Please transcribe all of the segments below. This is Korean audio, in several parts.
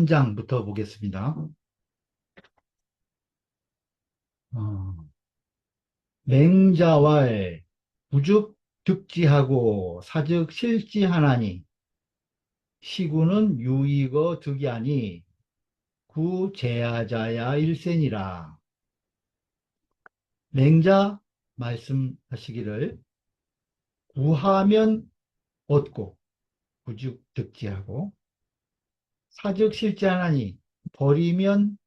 문장부터 보겠습니다. 어, 맹자왈 부죽 득지하고 사즉 실지하나니 시구는 유익어 득이하니 구제하자야 일센이라. 맹자 말씀하시기를 구하면 얻고 부죽 득지하고 사즉 실지하나니 버리면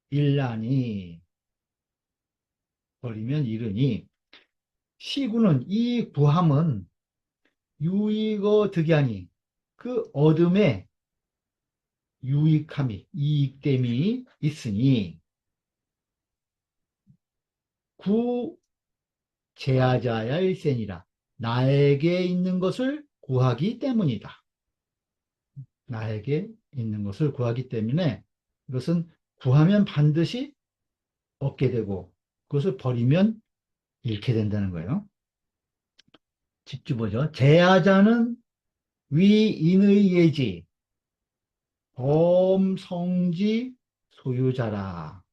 일나니 버리면 이르니. 시구는 이 구함은 유익어 득이하니 그 얻음에 유익함이 이익됨이 있으니 구제하자야 일센이라. 나에게 있는 것을 구하기 때문이다. 나에게 있는 것을 구하기 때문에 이것은 구하면 반드시 얻게 되고 그것을 버리면 잃게 된다는 거예요. 직접 보죠. 제하자는 위인의 예지 범성지 소유자라.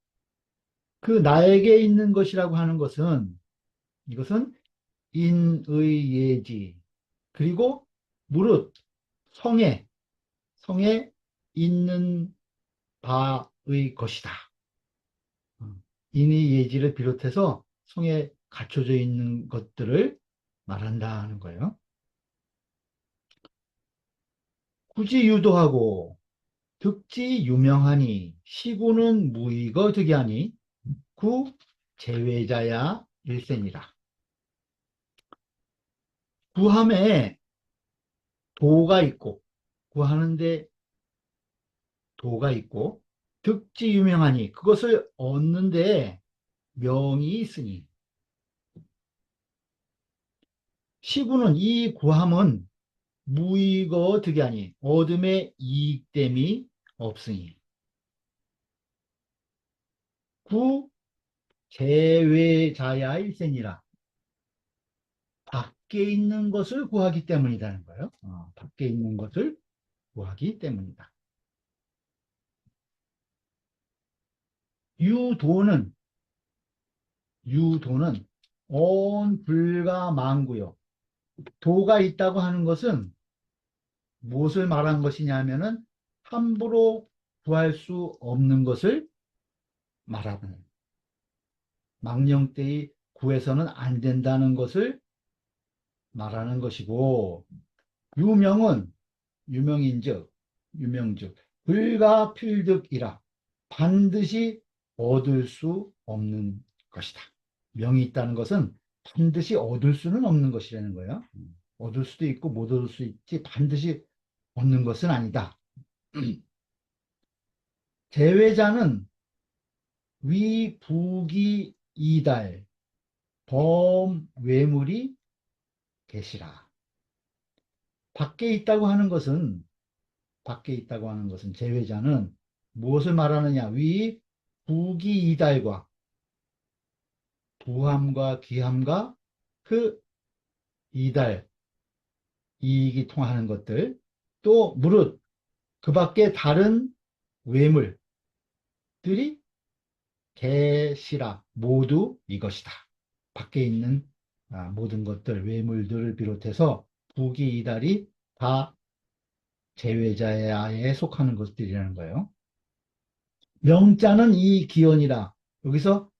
그 나에게 있는 것이라고 하는 것은 이것은 인의 예지 그리고 무릇 성에 있는 바의 것이다. 인의 예지를 비롯해서 성에 갖춰져 있는 것들을 말한다는 거예요. 굳이 유도하고 득지 유명하니 시구는 무의거 득이하니 구 제외자야 일센이라. 구함에 도가 있고 구하는데 도가 있고 득지 유명하니 그것을 얻는데 명이 있으니. 시구는 이 구함은 무의거 득이하니 얻음의 이익됨이 없으니 구 제외자야 일센이라. 밖에 있는 것을 구하기 때문이라는 거예요. 밖에 있는 것을 구하기 때문이다. 유도는 유도는 온 불가 망구요. 도가 있다고 하는 것은 무엇을 말한 것이냐면은 함부로 구할 수 없는 것을 말하는, 망령되이 구해서는 안 된다는 것을 말하는 것이고, 유명은 유명인즉 불가필득이라. 반드시 얻을 수 없는 것이다. 명이 있다는 것은 반드시 얻을 수는 없는 것이라는 거예요. 얻을 수도 있고 못 얻을 수 있지 반드시 얻는 것은 아니다. 제외자는 위부기 이달 범외물이 계시라. 밖에 있다고 하는 것은 제외자는 무엇을 말하느냐? 위 부기 이달과 부함과 귀함과 그 이달 이익이 통하는 것들, 또 무릇 그 밖에 다른 외물들이 계시라. 모두 이것이다. 밖에 있는 모든 것들, 외물들을 비롯해서 부기 이달이 다 제외자에 속하는 것들이라는 거예요. 명자는 이 기원이라. 여기서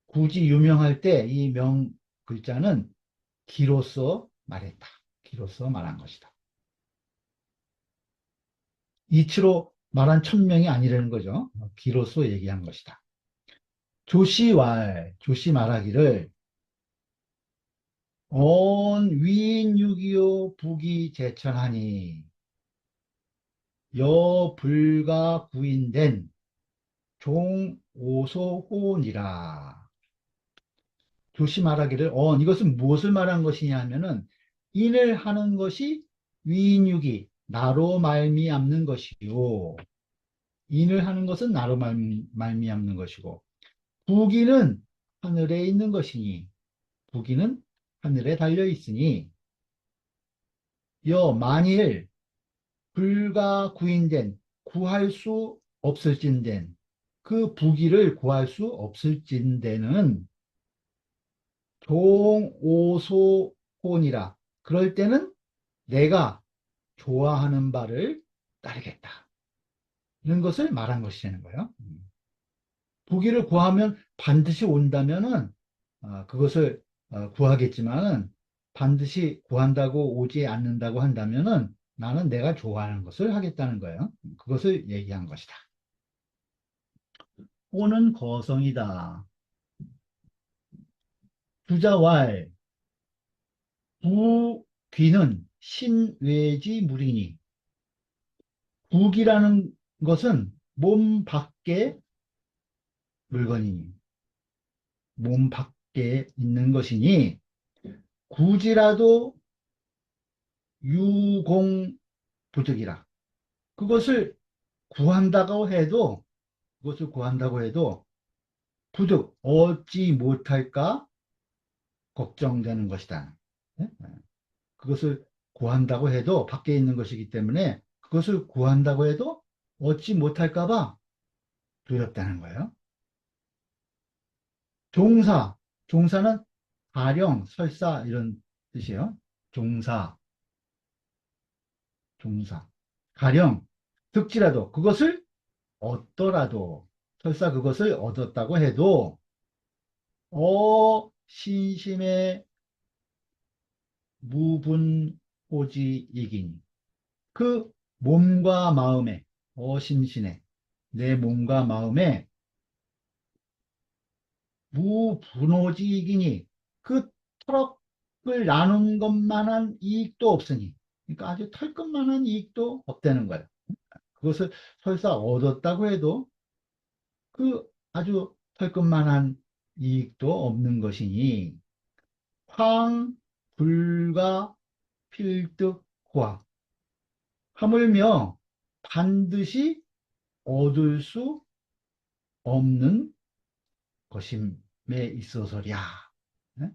굳이 유명할 때 이 명 글자는 기로서 말했다. 기로서 말한 것이다. 이치로 말한 천명이 아니라는 거죠. 기로서 얘기한 것이다. 조시 말하기를 온 위인유기요 북이 제천하니 여 불가 구인된 종오소호니라. 조시 말하기를 이것은 무엇을 말한 것이냐 하면은 인을 하는 것이 위인유기 나로 말미암는 것이요. 인을 하는 것은 나로 말미암는 것이고 부기는 하늘에 있는 것이니 부기는 하늘에 달려 있으니 여 만일 불가 구인된 구할 수 없을진된 그 부귀를 구할 수 없을진대는 종오소혼이라. 그럴 때는 내가 좋아하는 바를 따르겠다. 이런 것을 말한 것이라는 거예요. 부귀를 구하면 반드시 온다면은 그것을 구하겠지만은 반드시 구한다고 오지 않는다고 한다면은 나는 내가 좋아하는 것을 하겠다는 거예요. 그것을 얘기한 것이다. 호는 거성이다. 주자왈 부귀는 신외지물이니. 부귀라는 것은 몸 밖의 물건이니, 몸 밖에 있는 것이니, 굳이라도 유공부득이라. 그것을 구한다고 해도, 그것을 구한다고 해도, 부득 얻지 못할까 걱정되는 것이다. 네? 그것을 구한다고 해도 밖에 있는 것이기 때문에 그것을 구한다고 해도 얻지 못할까 봐 두렵다는 거예요. 종사, 종사는 가령, 설사 이런 뜻이에요. 종사, 종사. 가령, 득지라도 그것을 얻더라도, 설사 그것을 얻었다고 해도 신심의 무분호지이기니. 그 몸과 마음에, 어심신에, 내 몸과 마음에 무분호지이기니, 그 터럭을 나눈 것만한 이익도 없으니. 그러니까 아주 털끝만한 이익도 없다는 거예요. 그것을 설사 얻었다고 해도 그 아주 털끝만한 이익도 없는 것이니, 황, 불과, 필득, 호학. 하물며 반드시 얻을 수 없는 것임에 있어서랴. 네?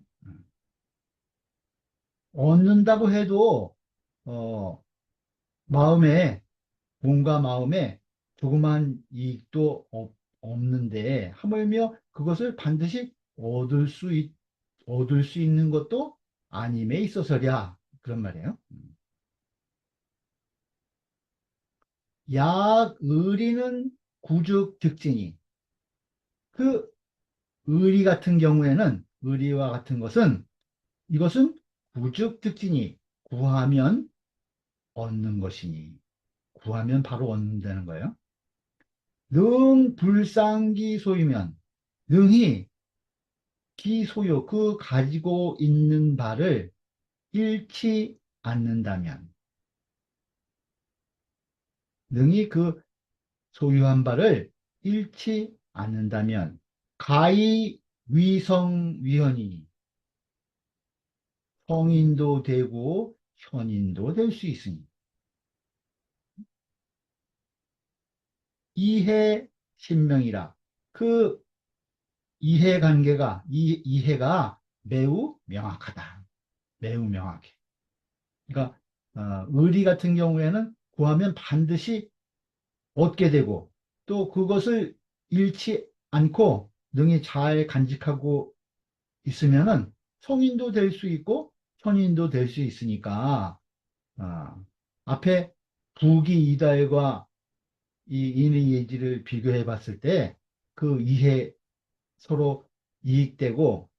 얻는다고 해도 어, 마음에, 몸과 마음에 조그만 이익도 없는데, 하물며 그것을 반드시 얻을 수 있는 것도 아님에 있어서랴. 그런 말이에요. 약의리는 구죽득진이. 그 의리 같은 경우에는, 의리와 같은 것은, 이것은 구죽득진이, 구하면 얻는 것이니. 구하면 바로 얻는다는 거예요. 능 불상기 소유면, 능히 기소유, 그 가지고 있는 바를 잃지 않는다면, 능히 그 소유한 바를 잃지 않는다면, 가히 위성위헌이니, 성인도 되고 현인도 될 수 있으니. 이해 신명이라. 그 이해관계가, 이해가 매우 명확하다. 매우 명확해. 그러니까 의리 같은 경우에는 구하면 반드시 얻게 되고, 또 그것을 잃지 않고 능히 잘 간직하고 있으면은 성인도 될 수 있고 현인도 될 수 있으니까, 앞에 부귀 이달과 이 인의 예지를 비교해 봤을 때 그 이해, 서로 이익되고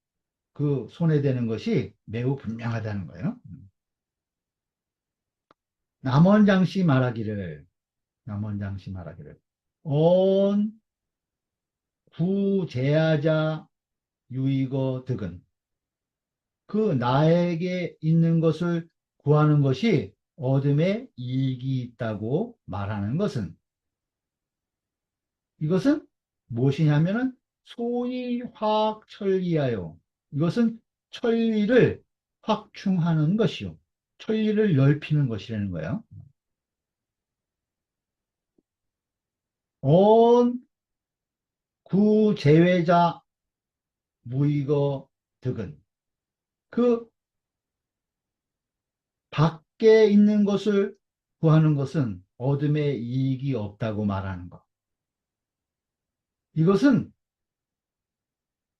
그 손해되는 것이 매우 분명하다는 거예요. 남원장씨 말하기를, 남원장씨 말하기를, 온 구제하자 유이거 득은. 그 나에게 있는 것을 구하는 것이 얻음에 이익이 있다고 말하는 것은, 이것은 무엇이냐면은 소위 확천리하여, 이것은 천리를 확충하는 것이요, 천리를 넓히는 것이라는 거예요. 온 구제외자 무이거 득은, 그 밖에 있는 것을 구하는 것은 얻음에 이익이 없다고 말하는 것. 이것은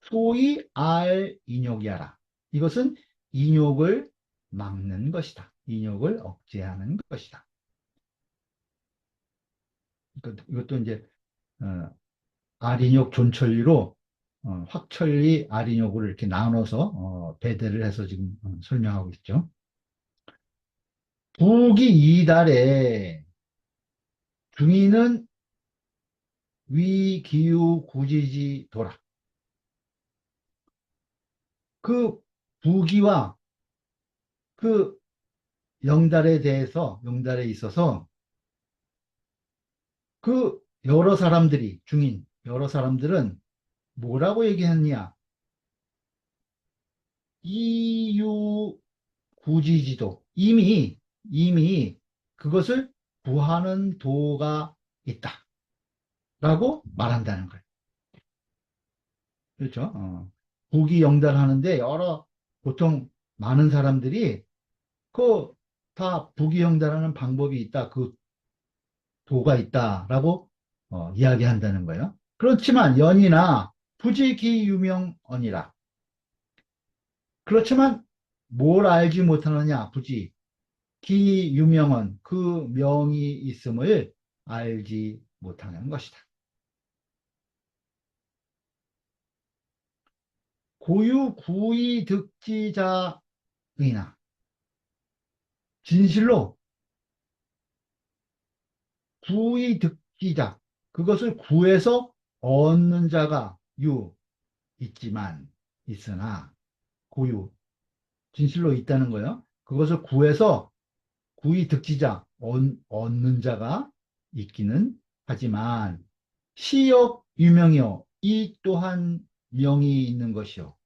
소위 인욕이하라. 이것은 인욕을 막는 것이다. 인욕을 억제하는 것이다. 이것도 이제 알인욕, 존천리로 확천리, 알인욕을 이렇게 나눠서 배대를 해서 지금 설명하고 있죠. 부기 이달에 중인은 위기유 구지지 도라. 그 부기와 그 영달에 대해서, 영달에 있어서 그 여러 사람들이, 중인, 여러 사람들은 뭐라고 얘기했냐? 이유 구지지도. 이미 그것을 구하는 도가 있다. 라고 말한다는 거예요. 그렇죠? 부기 영달하는데 보통 많은 사람들이 그 다 부기 영달하는 방법이 있다. 그 도가 있다라고 이야기한다는 거예요. 그렇지만 연이나 부지기유명언이라. 그렇지만 뭘 알지 못하느냐? 부지 기유명언 그 명이 있음을 알지 못하는 것이다. 고유 구의 득지자의나 진실로 구의 득지자 그것을 구해서 얻는 자가 있지만 있으나 고유 진실로 있다는 거예요. 그것을 구해서 구의 득지자 얻는 자가 있기는 하지만 시역 유명이요 이 또한 명이 있는 것이요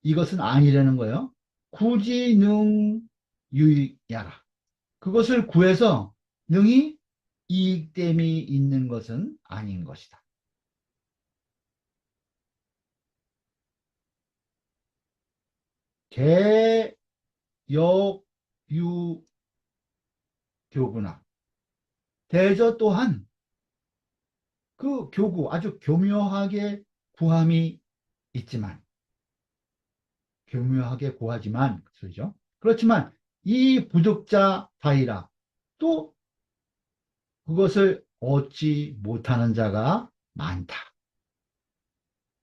이것은 아니라는 거예요. 굳이 유야라 그것을 구해서 능히 이익됨이 있는 것은 아닌 것이다. 개역유 교구나 대저 또한 그 교구 아주 교묘하게 구함이 있지만 교묘하게 구하지만 그렇죠. 그렇지만 이 부득자 다이라 또 그것을 얻지 못하는 자가 많다.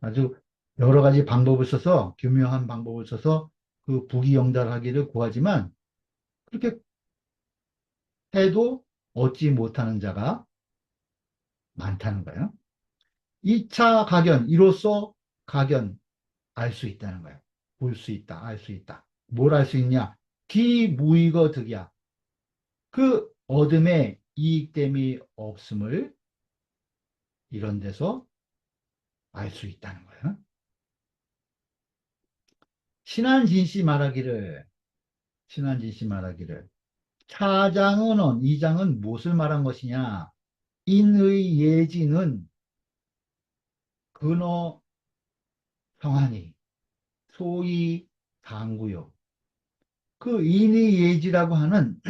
아주 여러 가지 방법을 써서 교묘한 방법을 써서 그 부귀영달하기를 구하지만 그렇게 해도 얻지 못하는 자가 많다는 거예요. 2차 각연, 이로써 각연 알 수 있다는 거예요. 볼 수 있다, 알 수 있다. 뭘 알 수 있냐? 기무의거 득이야. 그 얻음에 이익됨이 없음을 이런 데서 알 수 있다는 거예요. 신한진씨 말하기를 차장은언, 이 장은 무엇을 말한 것이냐? 인의 예지는 근어 성하니 소위 당구요. 그 인의 예지라고 하는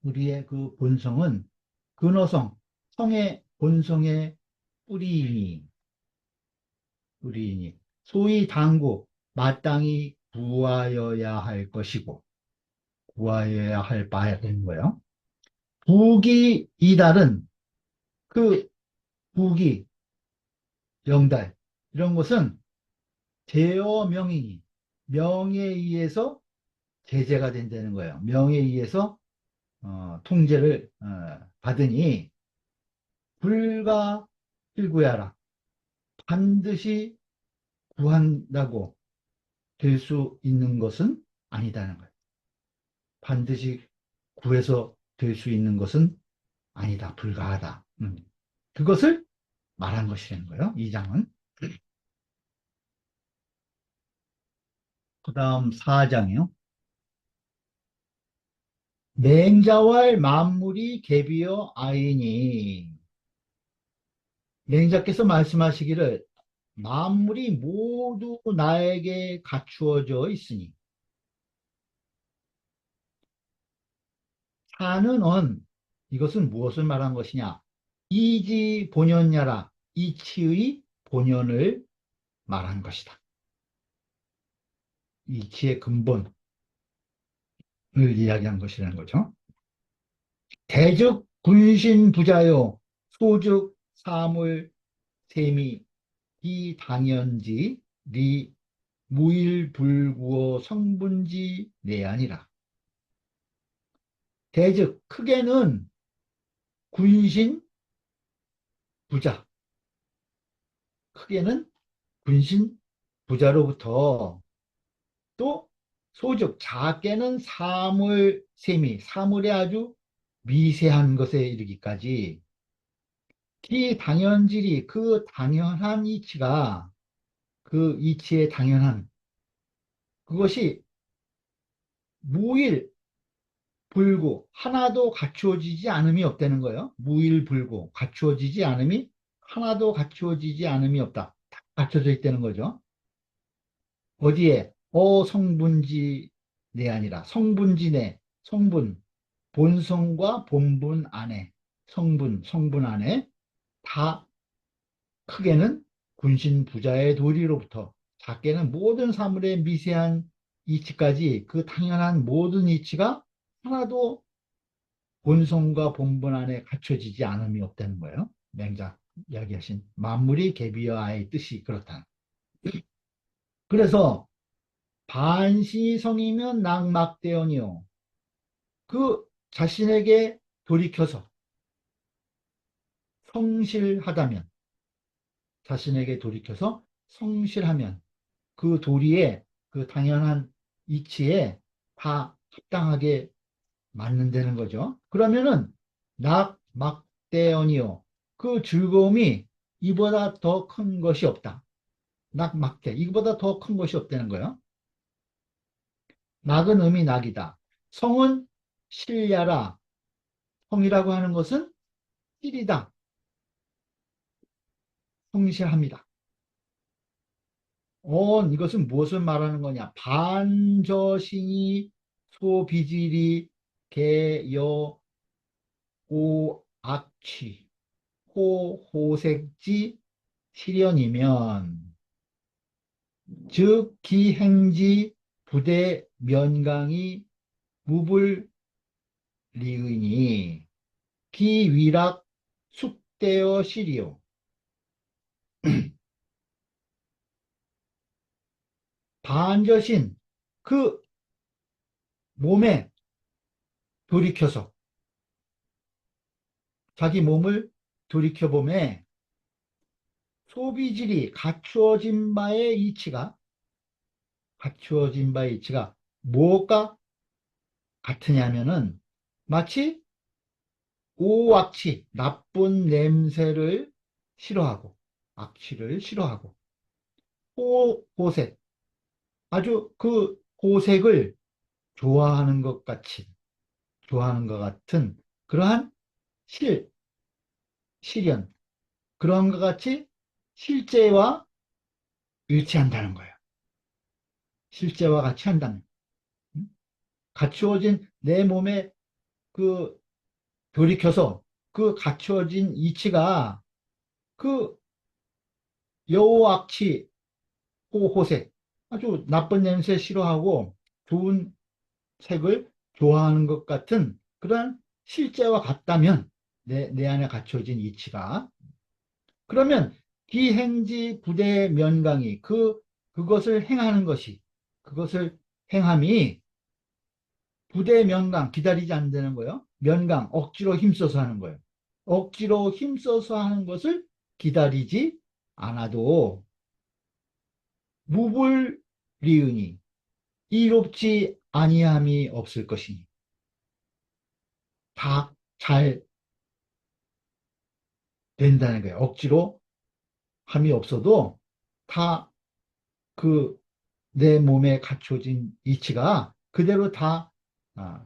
우리의 그 본성은 근어성, 성의 본성의 뿌리이니 소위 당구, 마땅히 구하여야 할 것이고 구하여야 할 바야 되는 거예요. 부기 이달은 그 부기, 영달 이런 것은 제어 명이니 명에 의해서 제재가 된다는 거예요. 명에 의해서 통제를 받으니 불가 필구야라 반드시 구한다고 될 수 있는 것은 아니다는 거예요. 반드시 구해서 될 수 있는 것은 아니다. 불가하다. 그것을 말한 것이라는 거예요. 이 장은. 그 다음 4장이요. 맹자왈 만물이 개비어 아이니 맹자께서 말씀하시기를 만물이 모두 나에게 갖추어져 있으니 사는 언 이것은 무엇을 말한 것이냐? 이지 본연야라. 이치의 본연을 말한 것이다. 이치의 근본을 이야기한 것이라는 거죠. 대즉 군신부자요 소즉 사물 세미 비당연지 리 무일불구어 성분지 내아니라. 대즉 크게는 군신 부자, 크게는 군신 부자로부터 또 소즉 작게는 사물 세미, 사물의 아주 미세한 것에 이르기까지 이 당연질이 그 당연한 이치가 그 이치의 당연한 그것이 무일 불구 하나도 갖추어지지 않음이 없다는 거예요. 무일불구 갖추어지지 않음이 하나도 갖추어지지 않음이 없다. 다 갖춰져 있다는 거죠. 어디에 어성분지 내 아니라 성분지 내 성분 본성과 본분 안에 성분 안에 다 크게는 군신 부자의 도리로부터 작게는 모든 사물의 미세한 이치까지 그 당연한 모든 이치가 하나도 본성과 본분 안에 갖춰지지 않음이 없다는 거예요. 맹자 이야기하신 만물이 계비와의 뜻이 그렇다. 그래서 반시성이면 낙막대언이요. 그 자신에게 돌이켜서 성실하다면 자신에게 돌이켜서 성실하면 그 도리에 그 당연한 이치에 다 합당하게 맞는다는 거죠. 그러면은 낙막대언이요. 그 즐거움이 이보다 더 큰 것이 없다. 낙막대 이보다 더 큰 것이 없다는 거예요. 낙은 음이 낙이다. 성은 실야라. 성이라고 하는 것은 실이다. 성실합니다. 이것은 무엇을 말하는 거냐? 반저신이 소비질이 개여 오악취 호호색지 실현이면 즉 기행지 부대 면강이 무불리의니 기위락 숙대어 시리요. 반저신 그 몸에 돌이켜서 자기 몸을 돌이켜보매 소비질이 갖추어진 바의 이치가 무엇과 같으냐면은 마치 오악취 나쁜 냄새를 싫어하고 악취를 싫어하고 호색 아주 그 호색을 좋아하는 것 같은 그러한 실 실현 그런 것 같이 실제와 일치한다는 거예요. 실제와 같이 한다면 갖추어진 내 몸에 그 돌이켜서 그 갖추어진 이치가 그 여호악치 호호색 아주 나쁜 냄새 싫어하고 좋은 색을 좋아하는 것 같은 그런 실제와 같다면 내 안에 갖춰진 이치가 그러면 기행지 부대 면강이 그것을 행하는 것이 그것을 행함이 부대 면강 기다리지 않는 거예요. 면강 억지로 힘써서 하는 거예요. 억지로 힘써서 하는 것을 기다리지 않아도 무불리으니 이롭지 아니함이 없을 것이니 다 잘 된다는 거예요. 억지로 함이 없어도 다 그 내 몸에 갖춰진 이치가 그대로 다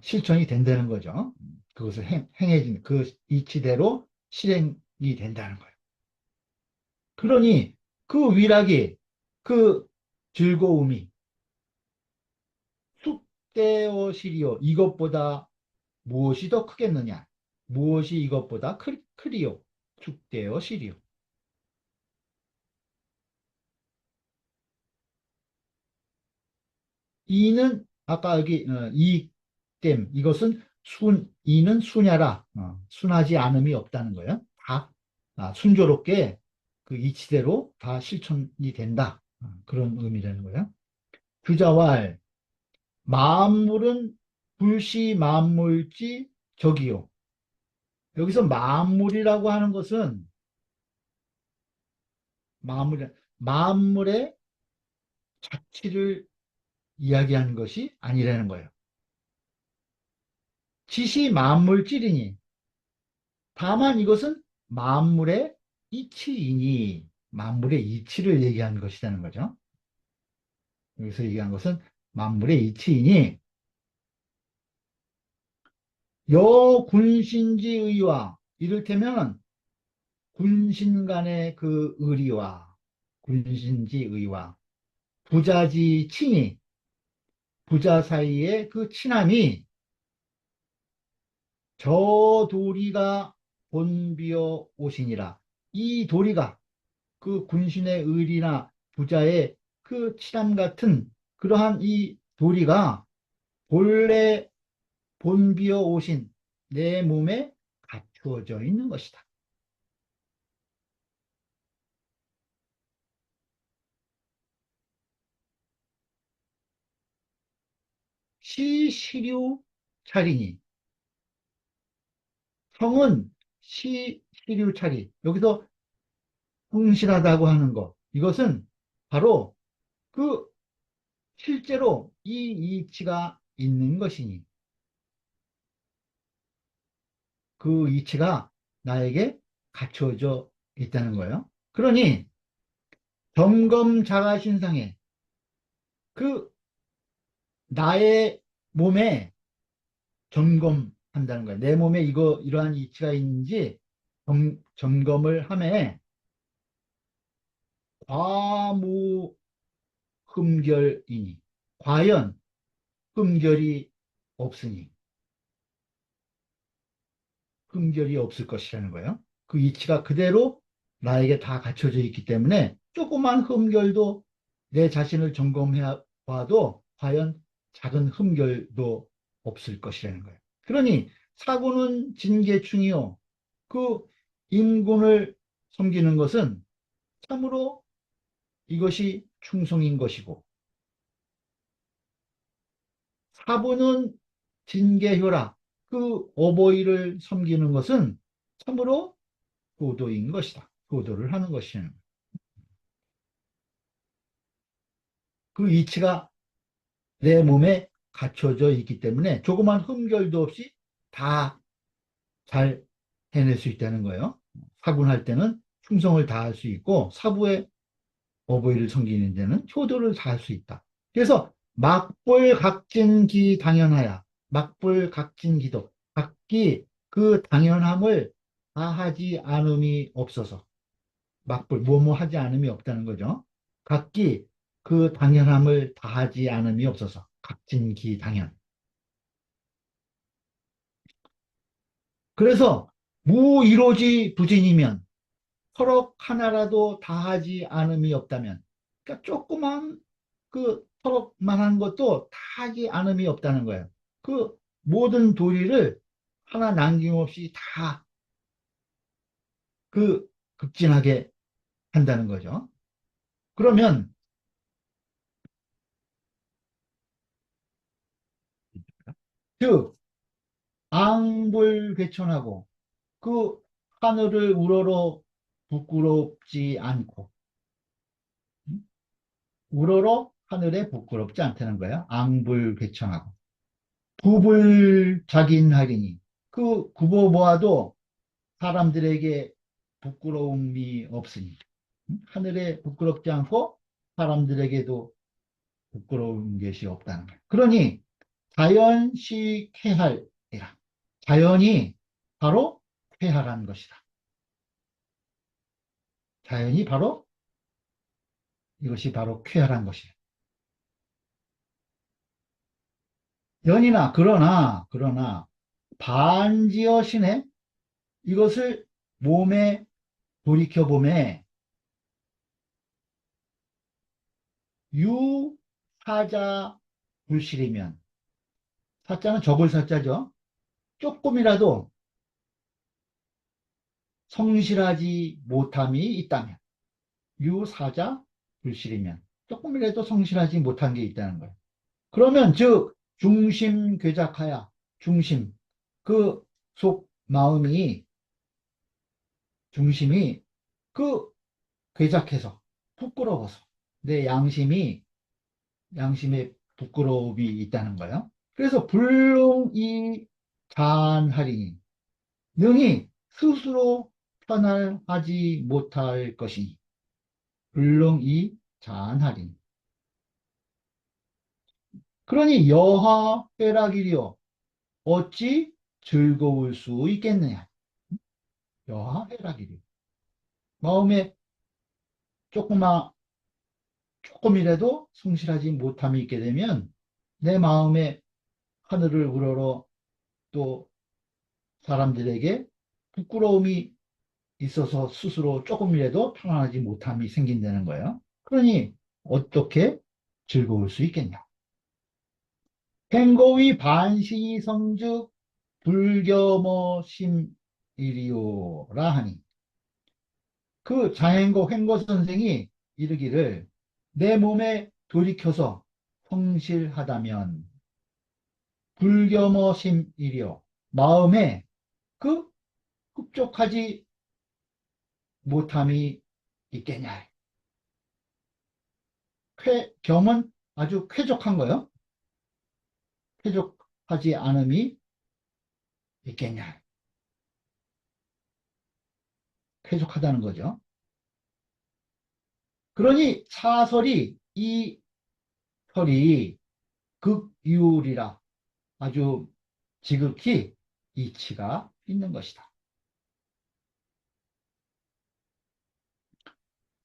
실천이 된다는 거죠. 그것을 행해진 그 이치대로 실행이 된다는 거예요. 그러니 그 위락이 그 즐거움이 쑥대어 시리오 이것보다 무엇이 더 크겠느냐? 무엇이 이것보다 크리요? 축대요, 시리요? 이는 아까 여기 이댐 이것은 이는 순야라 순하지 않음이 없다는 거예요. 다 순조롭게 그 이치대로 다 실천이 된다. 그런 의미라는 거예요. 주자왈 만물은 불시 만물지 저기요. 여기서 만물이라고 하는 것은 만물의 자치를 이야기하는 것이 아니라는 거예요. 지시 만물질이니 다만 이것은 만물의 이치이니 만물의 이치를 얘기하는 것이라는 거죠. 여기서 얘기한 것은 만물의 이치이니 여군신지의와 이를테면 군신 간의 그 의리와 군신지의와 부자지 친이 부자 사이의 그 친함이 저 도리가 본비어 오시니라. 이 도리가 그 군신의 의리나 부자의 그 친함 같은 그러한 이 도리가 본래 본비어 오신 내 몸에 갖추어져 있는 것이다. 시시류 차리니 성은 시시류 차리 여기서 충실하다고 하는 것 이것은 바로 그 실제로 이 이치가 있는 것이니 그 이치가 나에게 갖춰져 있다는 거예요. 그러니 점검 자가신상에 그 나의 몸에 점검한다는 거예요. 내 몸에 이러한 이치가 있는지 점검을 함에 과무 흠결이니 과연 흠결이 없으니 흠결이 없을 것이라는 거예요. 그 이치가 그대로 나에게 다 갖춰져 있기 때문에 조그만 흠결도 내 자신을 점검해 봐도 과연 작은 흠결도 없을 것이라는 거예요. 그러니 사고는 진계충이요. 그 인군을 섬기는 것은 참으로 이것이 충성인 것이고 사부는 진계효라. 그 어버이를 섬기는 것은 참으로 효도인 것이다. 효도를 하는 것이는 그 이치가 내 몸에 갖춰져 있기 때문에 조그만 흠결도 없이 다 잘 해낼 수 있다는 거예요. 사군할 때는 충성을 다할 수 있고 사부의 어버이를 섬기는 데는 효도를 다할 수 있다. 그래서 막불각진기 당연하야. 막불각진기도 각기 그 당연함을 다하지 않음이 없어서 막불 뭐뭐 하지 않음이 없다는 거죠. 각기 그 당연함을 다하지 않음이 없어서 각진기 당연. 그래서 무이로지 부진이면 터럭 하나라도 다하지 않음이 없다면 그러니까 조그만 그 터럭만한 것도 다하지 않음이 없다는 거예요. 그 모든 도리를 하나 남김없이 다 그 급진하게 한다는 거죠. 그러면 즉 앙불괴천하고 그 하늘을 우러러 부끄럽지 않고 우러러 하늘에 부끄럽지 않다는 거예요. 앙불괴천하고 부불자긴하리니 그 굽어 보아도 사람들에게 부끄러움이 없으니 하늘에 부끄럽지 않고 사람들에게도 부끄러운 것이 없다는 거예요. 그러니 자연시 쾌할이라. 자연이 바로 쾌활한 것이다. 자연이 바로 이것이 바로 쾌활한 것이다. 연이나 그러나 반지어시네 이것을 몸에 돌이켜보면 유사자 불실이면, 사자는 적을 사자죠. 조금이라도 성실하지 못함이 있다면, 유사자 불실이면 조금이라도 성실하지 못한 게 있다는 거예요. 그러면 즉 중심 괴작하야, 중심, 그 속 마음이, 중심이 그 괴작해서 부끄러워서 내 양심에 부끄러움이 있다는 거예요. 그래서 불능이 잔하리니, 능히 스스로 편할하지 못할 것이니, 불능이 잔하리니. 그러니 여하 해락이리요, 어찌 즐거울 수 있겠느냐. 여하 해락이리요. 마음에 조금만 조금이라도 성실하지 못함이 있게 되면 내 마음에 하늘을 우러러 또 사람들에게 부끄러움이 있어서 스스로 조금이라도 편안하지 못함이 생긴다는 거예요. 그러니 어떻게 즐거울 수 있겠냐. 행거위 반신이 성즉 불겸어심이리오라 하니, 그 자행고 행거 선생이 이르기를 내 몸에 돌이켜서 성실하다면 불겸어심이리오, 마음에 그 흡족하지 못함이 있겠냐. 겸은 아주 쾌족한 거요. 쾌족하지 않음이 있겠냐. 쾌족하다는 거죠. 그러니 사설이, 이 설이 극유리라, 아주 지극히 이치가 있는 것이다.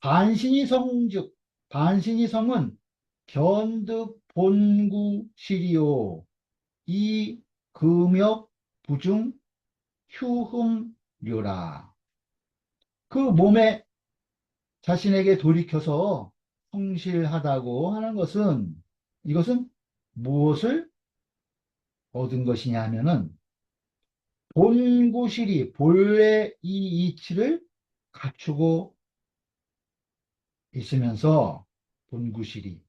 반신이 성즉, 반신이 성은 견득 본구 시리오, 이 금역 부중 휴흠료라. 그 몸에 자신에게 돌이켜서 성실하다고 하는 것은, 이것은 무엇을 얻은 것이냐 하면은 본구실이, 본래 이 이치를 갖추고 있으면서, 본구실이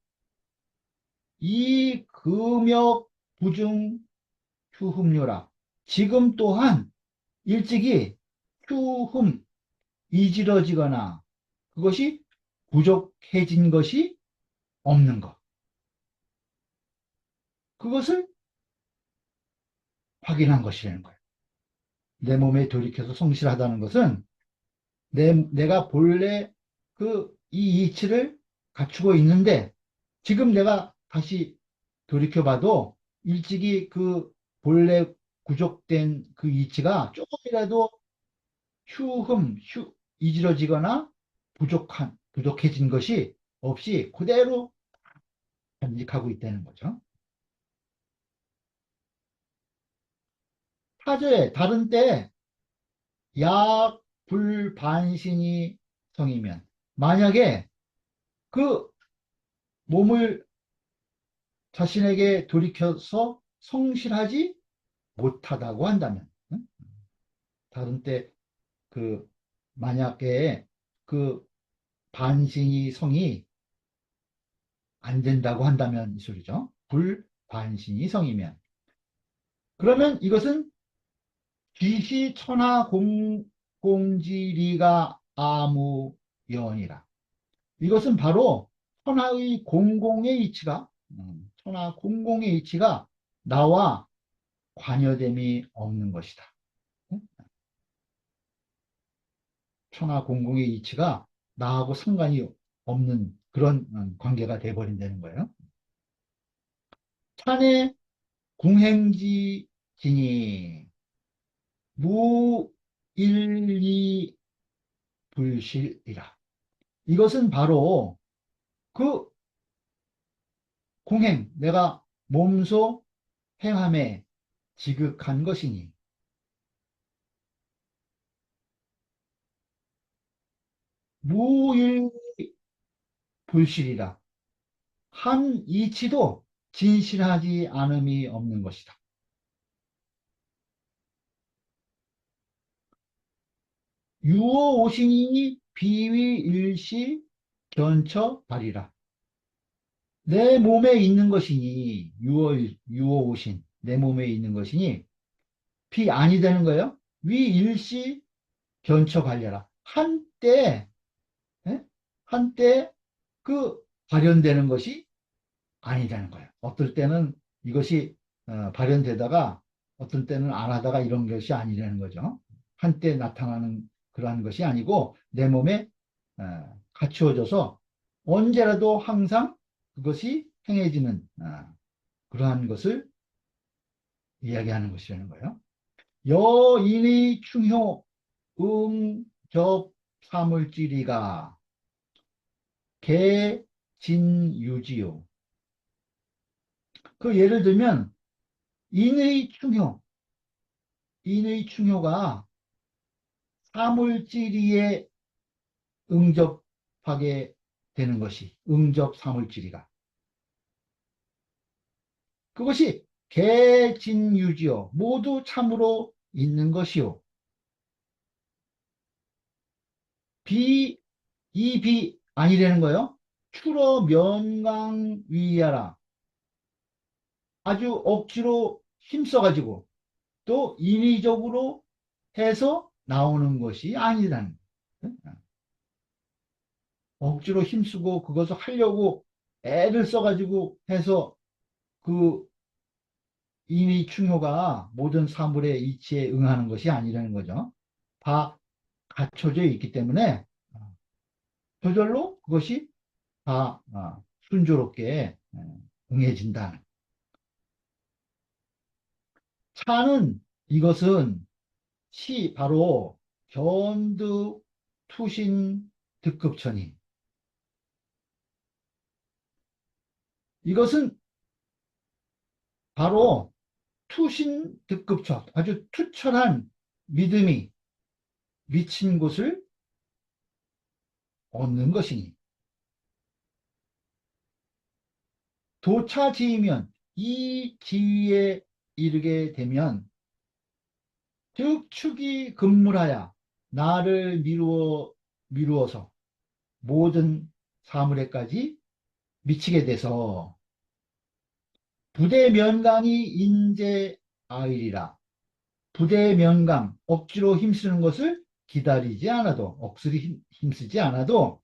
이 금역 부중 휴흠료라, 지금 또한 일찍이 휴흠, 이지러지거나 그것이 부족해진 것이 없는 것, 그것을 확인한 것이라는 거예요. 내 몸에 돌이켜서 성실하다는 것은 내가 본래 그 이 이치를 갖추고 있는데, 지금 내가 다시 돌이켜봐도 일찍이 그 본래 구족된 그 이치가 조금이라도 이지러지거나 부족해진 것이 없이 그대로 간직하고 있다는 거죠. 타저에, 다른 때 약 불반신이 성이면, 만약에 그 몸을 자신에게 돌이켜서 성실하지 못하다고 한다면, 응? 다른 때 그 만약에 그 반신이 성이 안 된다고 한다면 이 소리죠. 불반신이 성이면, 그러면 이것은 지시천하 공지리가 아무연이라. 이것은 바로 천하의 공공의 이치가, 천하 공공의 이치가 나와 관여됨이 없는 것이다. 천하 공공의 이치가 나하고 상관이 없는 그런 관계가 돼버린다는 거예요. 찬의 궁행지진이 무일리 불실이라. 이것은 바로 그 공행, 내가 몸소 행함에 지극한 것이니, 무일 불실이라. 한 이치도 진실하지 않음이 없는 것이다. 유오 오신이니 비위 일시 견처 발이라. 내 몸에 있는 것이니 유오 오신 내 몸에 있는 것이니 비 아니 되는 거예요. 위 일시 견처 발려라. 한때 예? 한때 그 발현되는 것이 아니라는 거예요. 어떨 때는 이것이 발현되다가 어떤 때는 안 하다가 이런 것이 아니라는 거죠. 한때 나타나는 그러한 것이 아니고 내 몸에 갖추어져서 언제라도 항상 그것이 행해지는 그러한 것을 이야기하는 것이라는 거예요. 여인의 충효 응접 사물질이가 개진유지요. 그 예를 들면 인의 충효, 인의 충효가 사물질이에 응접하게 되는 것이 응접 사물질이가 그것이 개진유지요. 모두 참으로 있는 것이요. 비, 이 비 아니라는 거예요. 추러 면강위하라. 아주 억지로 힘써가지고 또 인위적으로 해서 나오는 것이 아니라는 거예요. 억지로 힘쓰고 그것을 하려고 애를 써가지고 해서 그 인위 충효가 모든 사물의 이치에 응하는 것이 아니라는 거죠. 다 갖춰져 있기 때문에 저절로 그것이 다 순조롭게 응해진다. 차는 이것은 시 바로 견득 투신 득급천이 이것은 바로 투신 득급천 아주 투철한 믿음이 미친 곳을 얻는 것이니 도차지이면 이 지위에 이르게 되면 즉 축이 근물하여 나를 미루어서 모든 사물에까지 미치게 돼서 부대 면강이 인재 아이리라. 부대 면강 억지로 힘쓰는 것을 기다리지 않아도 억지로 힘쓰지 않아도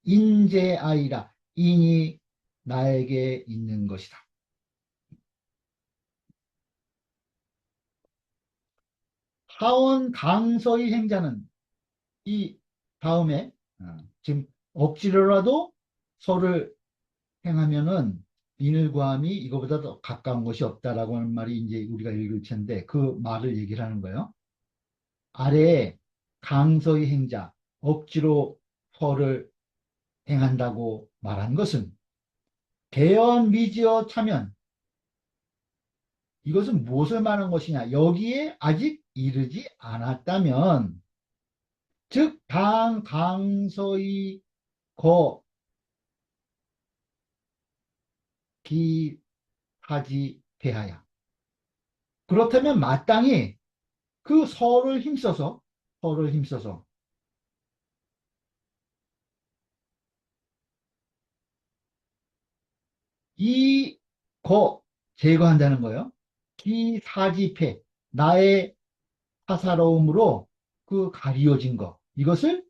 인재 아이라 인이 나에게 있는 것이다. 하원 강서의 행자는 이 다음에 지금 억지로라도 서를 행하면은 인을구함이 이거보다 더 가까운 것이 없다라고 하는 말이 이제 우리가 읽을 텐데 그 말을 얘기를 하는 거예요. 아래에 강서의 행자 억지로 서를 행한다고 말한 것은 개연 미지어 차면 이것은 무엇을 말하는 것이냐 여기에 아직 이르지 않았다면 즉 당 강서의 거 기하지 대하야 그렇다면 마땅히 그 서를 힘써서 이 거 제거한다는 거예요. 기사지폐 나의 사사로움으로 그 가리워진 거 이것을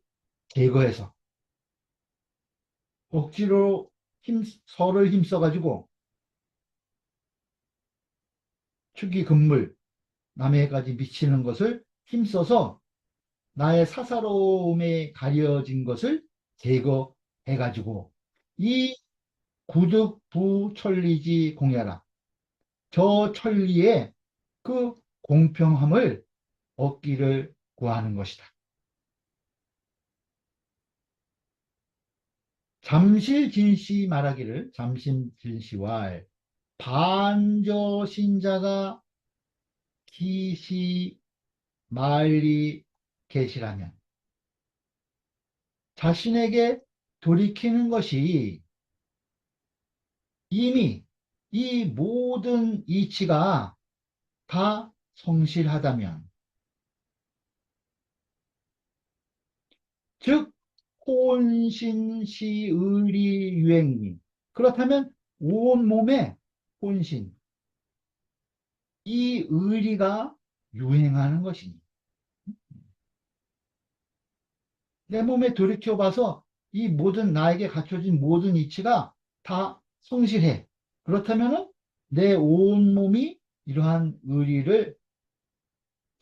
제거해서 억지로 서를 힘써가지고 축이 금물 남에게까지 미치는 것을 힘써서 나의 사사로움에 가려진 것을 제거해가지고 이 구득부 천리지 공야라 저 천리의 그 공평함을 얻기를 구하는 것이다. 잠실진시 말하기를 잠실진시와 반저신자가 기시, 말리, 계시라면, 자신에게 돌이키는 것이 이미 이 모든 이치가 다 성실하다면, 즉 혼신시의리유행이, 그렇다면 온몸에 혼신, 이 의리가 유행하는 것이니, 내 몸에 돌이켜봐서 이 모든 나에게 갖춰진 모든 이치가 다 성실해. 그렇다면 내 온몸이 이러한 의리를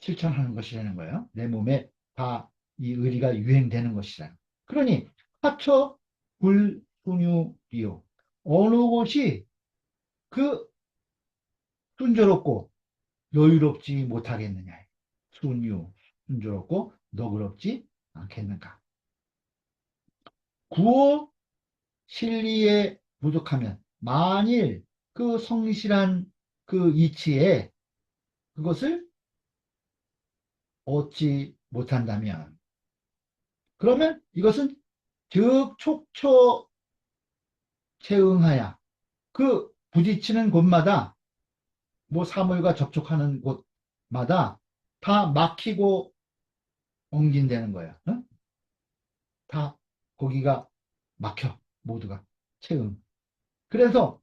실천하는 것이라는 거예요. 내 몸에 다 이 의리가 유행되는 것이라. 그러니 하처 불순유리요. 어느 곳이 그 순조롭고 여유롭지 못하겠느냐. 순유, 순조롭고 너그럽지 않겠는가. 구호 실리에 부족하면, 만일 그 성실한 그 이치에 그것을 얻지 못한다면, 그러면 이것은 즉 촉처 채응하야, 그 부딪히는 곳마다, 뭐 사물과 접촉하는 곳마다 다 막히고 엉긴다는 거야. 어? 다 거기가 막혀, 모두가 채응. 그래서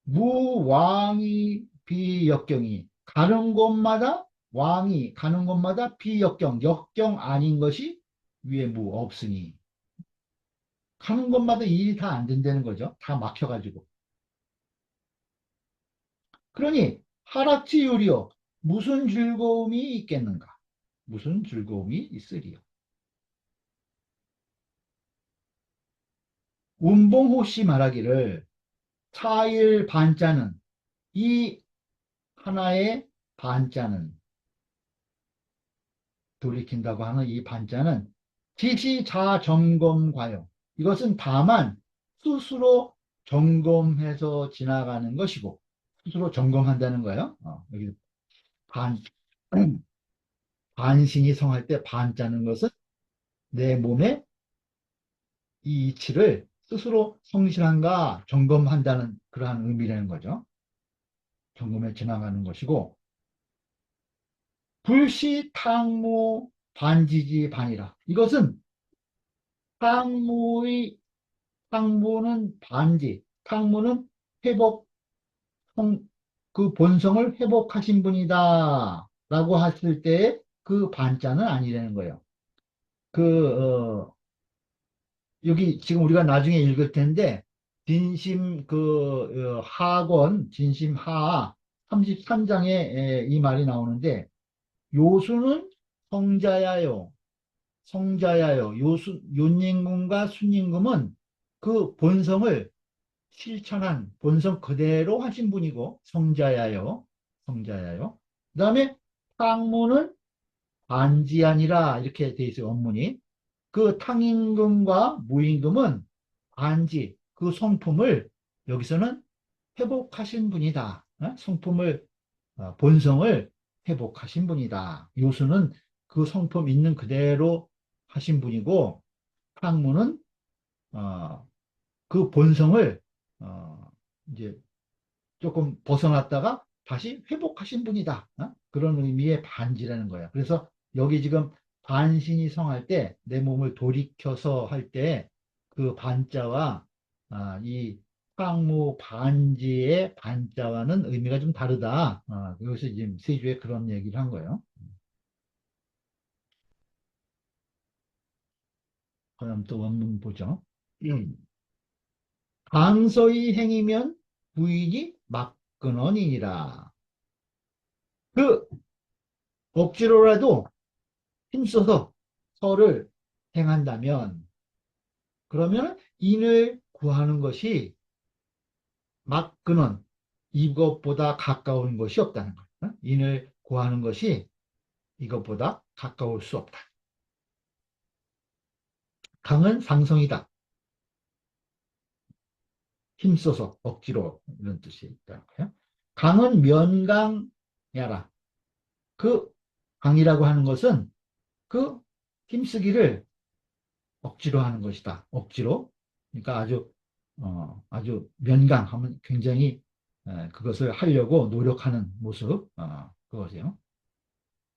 무왕이 비역경이, 가는 곳마다, 왕이 가는 곳마다 비역경, 역경 아닌 것이 위에 무 없으니, 가는 곳마다 일이 다 안 된다는 거죠. 다 막혀가지고. 그러니 하락지유리여, 무슨 즐거움이 있겠는가? 무슨 즐거움이 있으리요? 운봉호 씨 말하기를, 차일 반자는, 이 하나의 반자는, 돌이킨다고 하는 이 반자는 지시자점검과요. 이것은 다만 스스로 점검해서 지나가는 것이고, 스스로 점검한다는 거예요. 여기 반, 반신이 성할 때 반자는 것은 내 몸의 이 이치를 스스로 성실한가 점검한다는 그러한 의미라는 거죠. 점검해 지나가는 것이고, 불시 탕무 반지지 반이라. 이것은 탕무의, 탕무는 반지, 탕무는 회복, 그 본성을 회복하신 분이다 라고 했을 때 그 반자는 아니라는 거예요. 그 여기 지금 우리가 나중에 읽을 텐데, 진심 하권 진심하 33장에 이 말이 나오는데, 요수는 성자야요, 성자야요. 요님금과 순임금은 그 본성을 실천한, 본성 그대로 하신 분이고, 성자야요, 성자야요. 그 다음에 탕무는 반지아니라, 이렇게 돼 있어요, 원문이. 그 탕임금과 무임금은 반지, 그 성품을 여기서는 회복하신 분이다. 성품을, 본성을 회복하신 분이다. 요수는 그 성품 있는 그대로 하신 분이고, 탕무는 그 본성을 이제 조금 벗어났다가 다시 회복하신 분이다. 그런 의미의 반지라는 거야. 그래서 여기 지금 반신이 성할 때, 내 몸을 돌이켜서 할 때 그 반자와 이 상무 반지의 반자와는 의미가 좀 다르다. 여기서 지금 세주에 그런 얘기를 한 거예요. 그럼 또 원문 보죠. 음. 강서히 행이면 부인이 막근언이니라. 그 억지로라도 힘써서 설을 행한다면, 그러면 인을 구하는 것이 막근언, 이것보다 가까운 것이 없다는 거예요. 인을 구하는 것이 이것보다 가까울 수 없다. 강은 상성이다. 힘써서, 억지로, 이런 뜻이 있다는 거예요. 강은 면강야라. 그 강이라고 하는 것은 그 힘쓰기를 억지로 하는 것이다. 억지로. 그러니까 아주 면강하면 굉장히 그것을 하려고 노력하는 모습, 그것이요.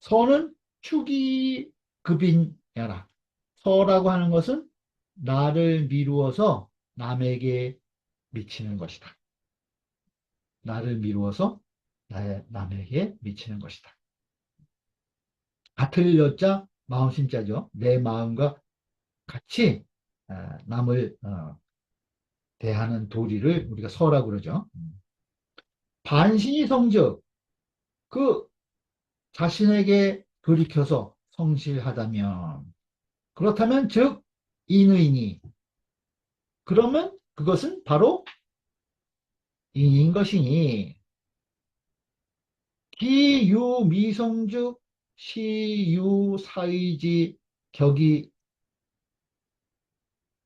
서는 축의급인야라. 서라고 하는 것은 나를 미루어서 남에게 미치는 것이다. 나를 미루어서 남에게 미치는 것이다. 같을 여자 마음 심자죠. 내 마음과 같이 남을 대하는 도리를 우리가 서라고 그러죠. 반신이 성적, 그 자신에게 돌이켜서 성실하다면, 그렇다면 즉 인의니, 그러면 그것은 바로 인인 것이니, 기유미성즉 시유사의지 격이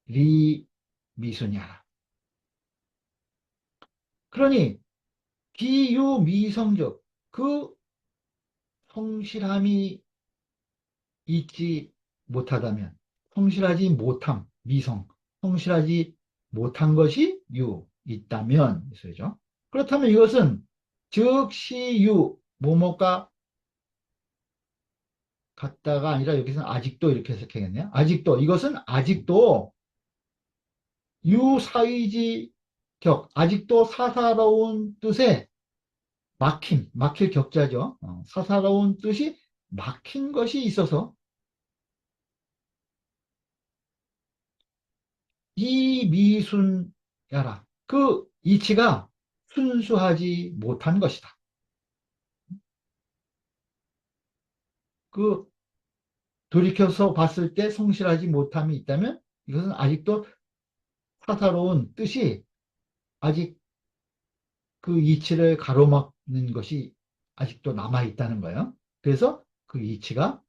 리미수냐. 그러니 기유미성적, 그 성실함이 있지 못하다면, 성실하지 못함, 미성, 성실하지 못한 것이 있다면, 있어야죠. 그렇다면 이것은 즉시유, 뭐뭐가 같다가 아니라 여기서는 아직도 이렇게 해석해야겠네요. 아직도, 이것은 아직도 유사의지 격, 아직도 사사로운 뜻에 막힐 격자죠. 사사로운 뜻이 막힌 것이 있어서 이미순야라. 그 이치가 순수하지 못한 것이다. 그 돌이켜서 봤을 때 성실하지 못함이 있다면 이것은 아직도 사사로운 뜻이 아직 그 이치를 가로막는 것이 아직도 남아 있다는 거예요. 그래서 그 이치가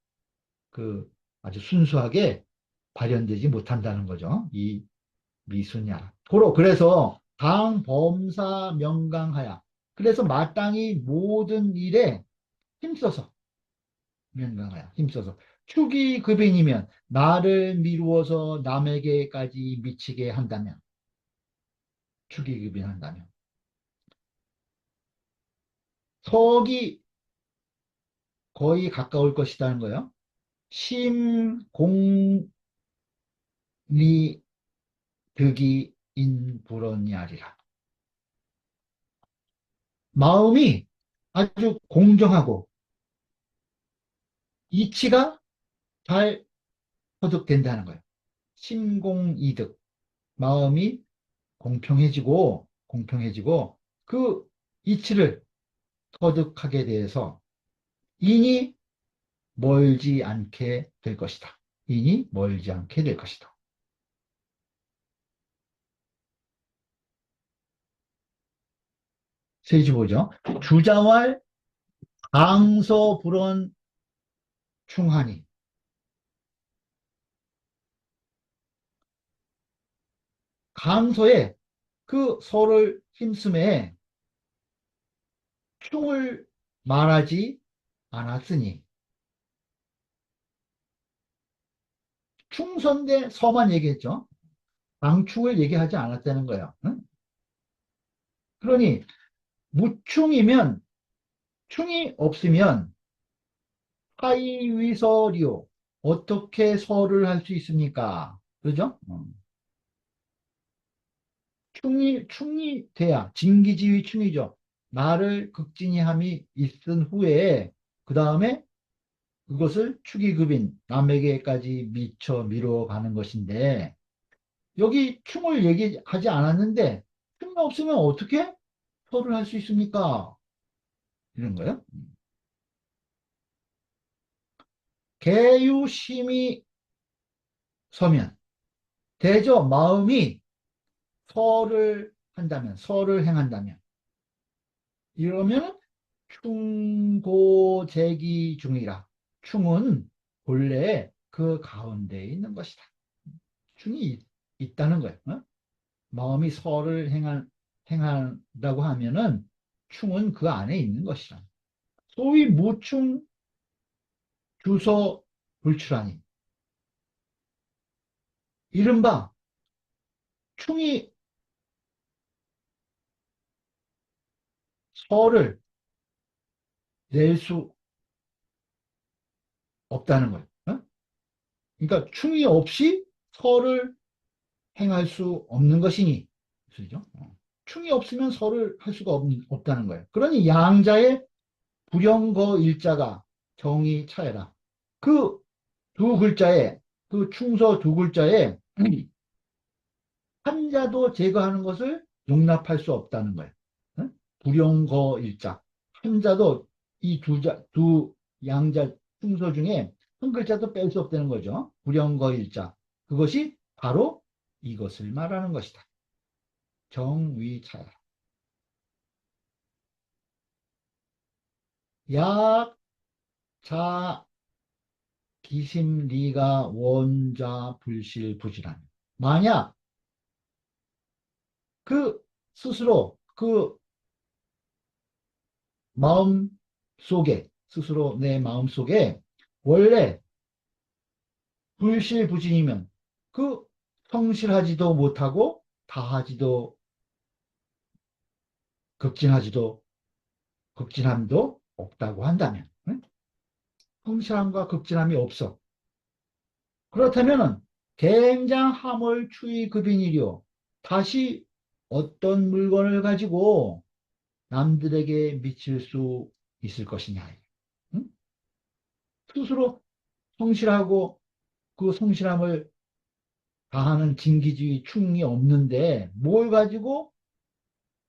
그 아주 순수하게 발현되지 못한다는 거죠. 이 미수냐. 고로 그래서 당범사 명강하야. 그래서 마땅히 모든 일에 힘써서 명강하야. 힘써서 축의급인이면 나를 미루어서 남에게까지 미치게 한다면 축의급인한다면 석이 거의 가까울 것이라는 거예요. 심공리 득이 인불언이하리라. 마음이 아주 공정하고 이치가 잘 터득된다는 거예요. 심공이득. 마음이 공평해지고 그 이치를 터득하게 돼서 인이 멀지 않게 될 것이다. 인이 멀지 않게 될 것이다. 세지 보죠. 주자왈 강서 불언 충하니. 강서에 그 서를 힘쓰에 충을 말하지 않았으니, 충선대 서만 얘기했죠. 방충을 얘기하지 않았다는 거예요. 응? 그러니 무충이면, 충이 없으면 하이위설이요. 어떻게 설을 할 수 있습니까? 그죠? 충이 돼야, 진기지휘 충이죠. 나를 극진히함이 있은 후에, 그 다음에 그것을 축의급인, 남에게까지 미쳐 미뤄가는 것인데, 여기 충을 얘기하지 않았는데, 충이 없으면 어떻게 설을 할 수 있습니까? 이런 거예요. 개유심이 서면, 대저 마음이 설을 행한다면, 이러면 충고재기 중이라. 충은 본래 그 가운데에 있는 것이다. 충이 있다는 거예요. 어? 마음이 행한다고 하면은 충은 그 안에 있는 것이라. 소위 무충 주서 불출하니. 이른바 충이 서를 낼 수 없다는 거예요. 어? 그러니까 충이 없이 서를 행할 수 없는 것이니, 그죠? 충이 없으면 서를 할 수가 없다는 거예요. 그러니 양자의 불영거 일자가 정이 차여라. 그 두 글자에, 그 충서 두 글자에 한자도 제거하는 것을 용납할 수 없다는 거예요. 응? 불용거 일자. 한자도 이 두 양자 충서 중에 한 글자도 뺄 수 없다는 거죠. 불용거 일자. 그것이 바로 이것을 말하는 것이다. 정위차야. 약, 자, 기심, 리가, 원자, 불실, 부지란. 만약 그 스스로 그 마음 속에, 스스로 내 마음 속에 원래 불실부진이면 그 성실하지도 못하고 다하지도 극진하지도 극진함도 없다고 한다면, 응? 성실함과 극진함이 없어. 그렇다면은 굉장함을 추이급인이려 다시 어떤 물건을 가지고 남들에게 미칠 수 있을 것이냐. 응? 스스로 성실하고 그 성실함을 다하는 진기주의 충이 없는데 뭘 가지고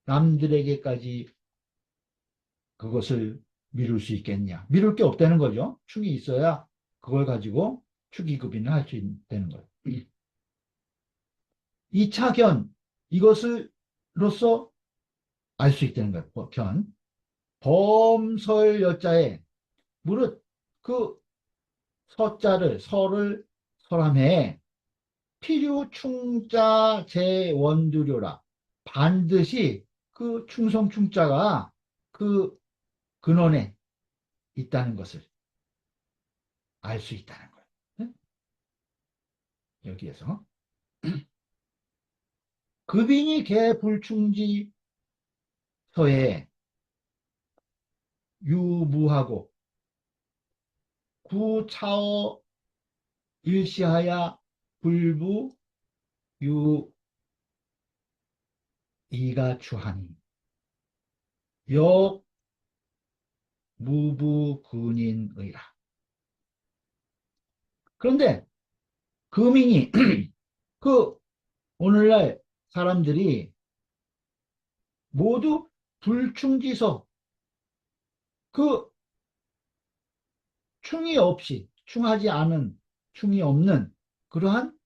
남들에게까지 그것을 미룰 수 있겠냐. 미룰 게 없다는 거죠. 충이 있어야 그걸 가지고 축의급인을 할 수 있다는 거예요. 2차견, 이것을로써 알 수 있다는 거예요. 견. 범설 여자에 무릇 그 서자를 설을 설함해 필요 충자 제원두료라. 반드시 그 충성 충자가 그 근원에 있다는 것을 알 수 있다는 거예요. 네? 여기에서 급인이 개불충지서에 유무하고 구차어 일시하야 불부 유이가 추하니 역 무부근인의라. 그런데 금인이 그 오늘날 사람들이 모두 불충지서 그 충이 없이 충하지 않은 충이 없는 그러한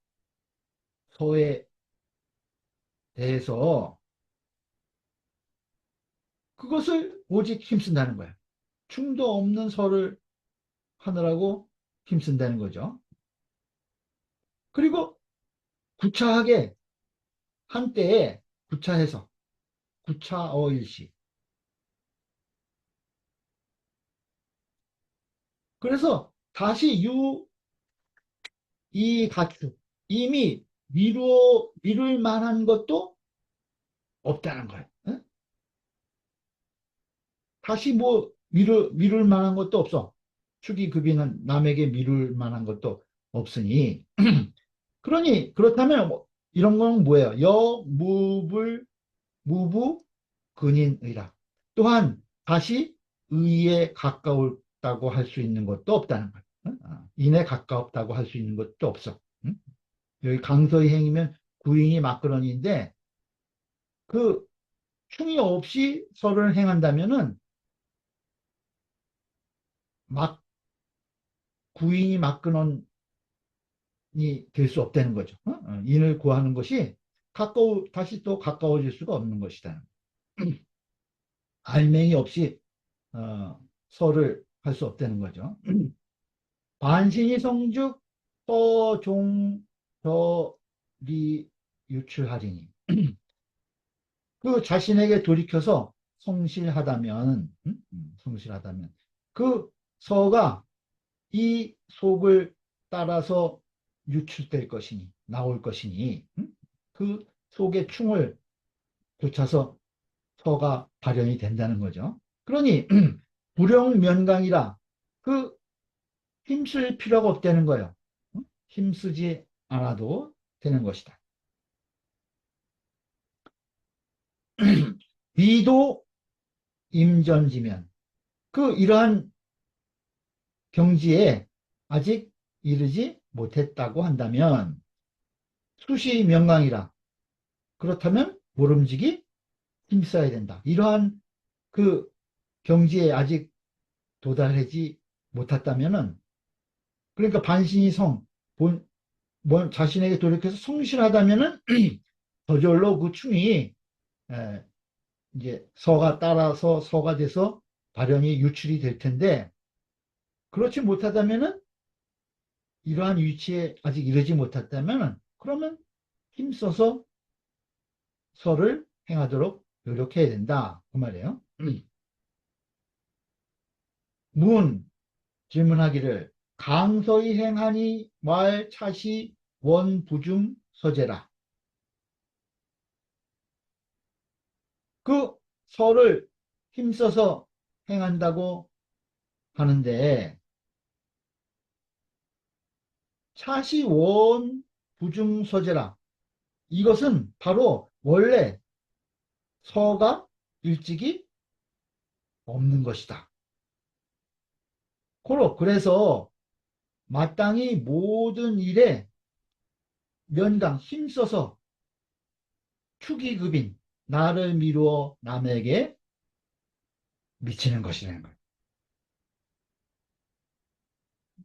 서에 대해서 그것을 오직 힘쓴다는 거예요. 충도 없는 서를 하느라고 힘쓴다는 거죠. 그리고 구차하게 한때에 구차해서 구차어일시. 그래서 다시 이 가축 이미 미룰 만한 것도 없다는 거예요. 응? 다시 뭐 미룰 만한 것도 없어. 축의급인은 남에게 미룰 만한 것도 없으니 그러니 그렇다면 뭐 이런 건 뭐예요? 무부 근인의라. 또한 다시 의에 가까웠다고 할 수 있는 것도 없다는 거예요. 응? 인에 가까웠다고 할 수 있는 것도 없어. 응? 여기 강서의 행이면 구인이 막그러니인데 그 충이 없이 서를 행한다면은 막 구인이 막근원이 될 수 없다는 거죠. 어? 인을 구하는 것이 다시 또 가까워질 수가 없는 것이다. 알맹이 없이 설을 할 수 없다는 거죠. 반신이 성죽 떠종 저리 유출하리니 그 자신에게 돌이켜서 성실하다면 성실하다면 그 서가 이 속을 따라서 유출될 것이니 나올 것이니 그 속에 충을 쫓아서 서가 발현이 된다는 거죠. 그러니 불용면강이라 그 힘쓸 필요가 없다는 거예요. 힘쓰지 않아도 되는 것이다. 비도 임전지면 그 이러한 경지에 아직 이르지 못했다고 한다면 수시 명강이라 그렇다면 모름지기 힘써야 된다. 이러한 그 경지에 아직 도달하지 못했다면은 그러니까 반신이 자신에게 돌이켜서 성실하다면은 저절로 그 충이 에, 이제 서가 따라서 서가 돼서 발현이 유출이 될 텐데 그렇지 못하다면은 이러한 위치에 아직 이르지 못했다면은 그러면 힘써서 서를 행하도록 노력해야 된다. 그 말이에요. 문 질문하기를 강서히 행하니 말 차시 원부중 서제라. 그 서를 힘써서 행한다고 하는데 차시 원부중 서제라. 이것은 바로 원래 서가 일찍이 없는 것이다. 그래서 마땅히 모든 일에 면당 힘써서 축의급인 나를 미루어 남에게 미치는 것이라는 거예요.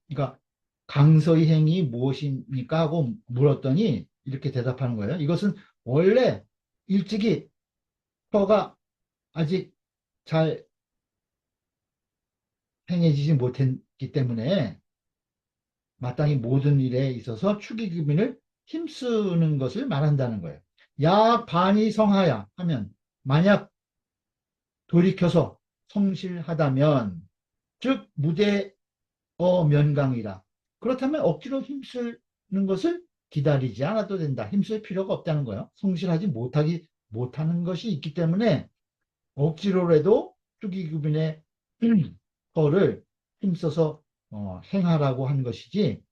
그러니까 강서의 행위 무엇입니까? 하고 물었더니 이렇게 대답하는 거예요. 이것은 원래 일찍이 서가 아직 잘 행해지지 못했기 때문에 마땅히 모든 일에 있어서 축의급인을 힘쓰는 것을 말한다는 거예요. 야 반이 성하야 하면 만약 돌이켜서 성실하다면 즉 무대어 면강이라 그렇다면 억지로 힘쓰는 것을 기다리지 않아도 된다. 힘쓸 필요가 없다는 거예요. 성실하지 못하는 것이 있기 때문에 억지로라도 축의급인의 거를 힘써서 행하라고 한 것이지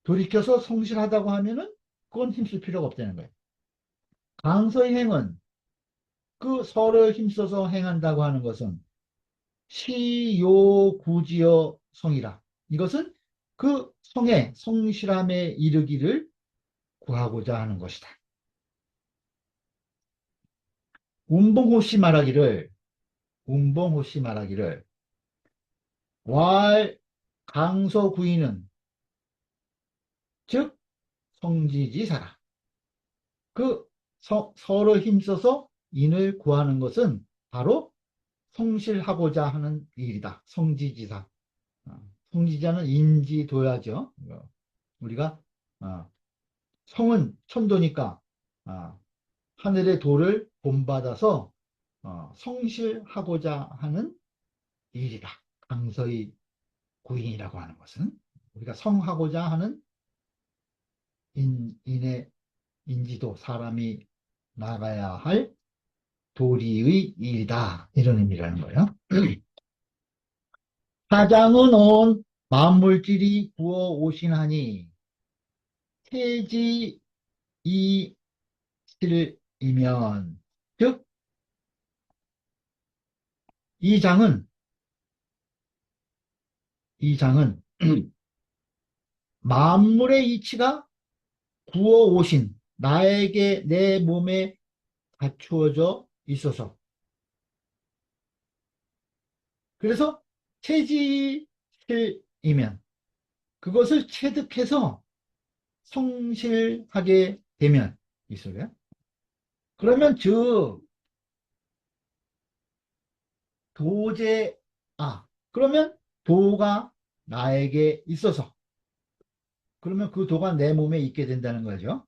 돌이켜서 성실하다고 하면은 그건 힘쓸 필요가 없다는 거예요. 강서의 행은 그 서를 힘써서 행한다고 하는 것은 시요구지여 성이라. 이것은 그 성의 성실함에 이르기를 구하고자 하는 것이다. 운봉호씨 말하기를 운봉호씨 말하기를 왈 강서구인은 즉 성지지사라. 그 서를 힘써서 인을 구하는 것은 바로 성실하고자 하는 일이다. 성지지사. 성지자는 인지도야죠. 우리가 성은 천도니까 하늘의 도를 본받아서 성실하고자 하는 일이다. 강서의 구인이라고 하는 것은 우리가 성하고자 하는 인의 인지도, 사람이 나가야 할 도리의 일이다. 이런 의미라는 거예요. 사장은 온 만물질이 구워 오신하니 태지 이실이면 즉 이 장은 이 장은 만물의 이치가 구워 오신 나에게 내 몸에 갖추어져 있어서 그래서 체지실이면 그것을 체득해서 성실하게 되면 있어요. 그러면 즉 도제 그러면 도가 나에게 있어서 그러면 그 도가 내 몸에 있게 된다는 거죠.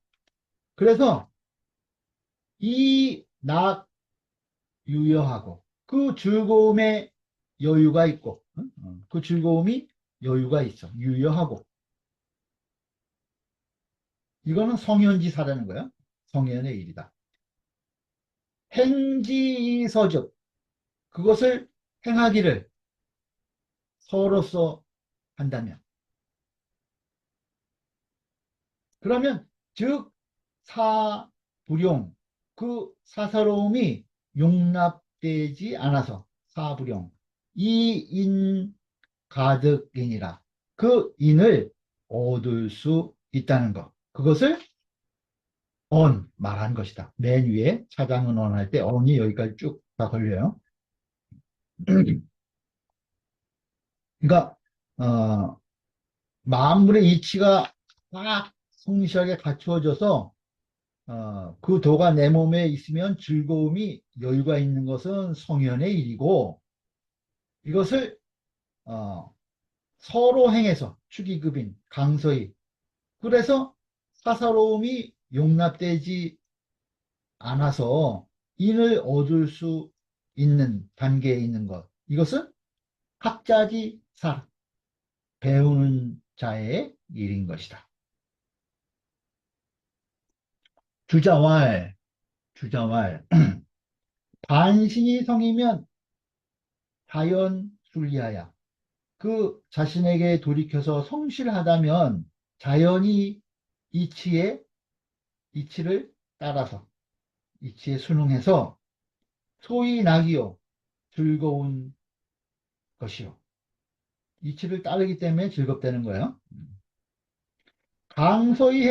그래서 이 낙유여하고 그 즐거움에 여유가 있고 그 즐거움이 여유가 있어 유여하고 이거는 성현지사라는 거예요. 성현의 일이다. 행지서적, 그것을 행하기를 서로서 한다면. 그러면, 즉, 사불용, 그 사사로움이 용납되지 않아서, 사불용, 이인 가득이니라. 그 인을 얻을 수 있다는 것. 그것을 말한 것이다. 맨 위에 차장은 할 때 언이 여기까지 쭉 다 걸려요. 그러니까 만물의 이치가 딱 성실하게 갖추어져서 그 도가 내 몸에 있으면 즐거움이 여유가 있는 것은 성현의 일이고 이것을 어, 서로 행해서 축의급인 강서희 그래서 사사로움이 용납되지 않아서 인을 얻을 수 있는 단계에 있는 것. 이것은 학자지 사, 배우는 자의 일인 것이다. 주자왈, 주자왈. 반신이 성이면 자연 순리하야. 그 자신에게 돌이켜서 성실하다면 자연이 이치에, 이치를 따라서, 이치에 순응해서 소위 낙이요, 즐거운 것이요. 이치를 따르기 때문에 즐겁다는 거예요. 강서히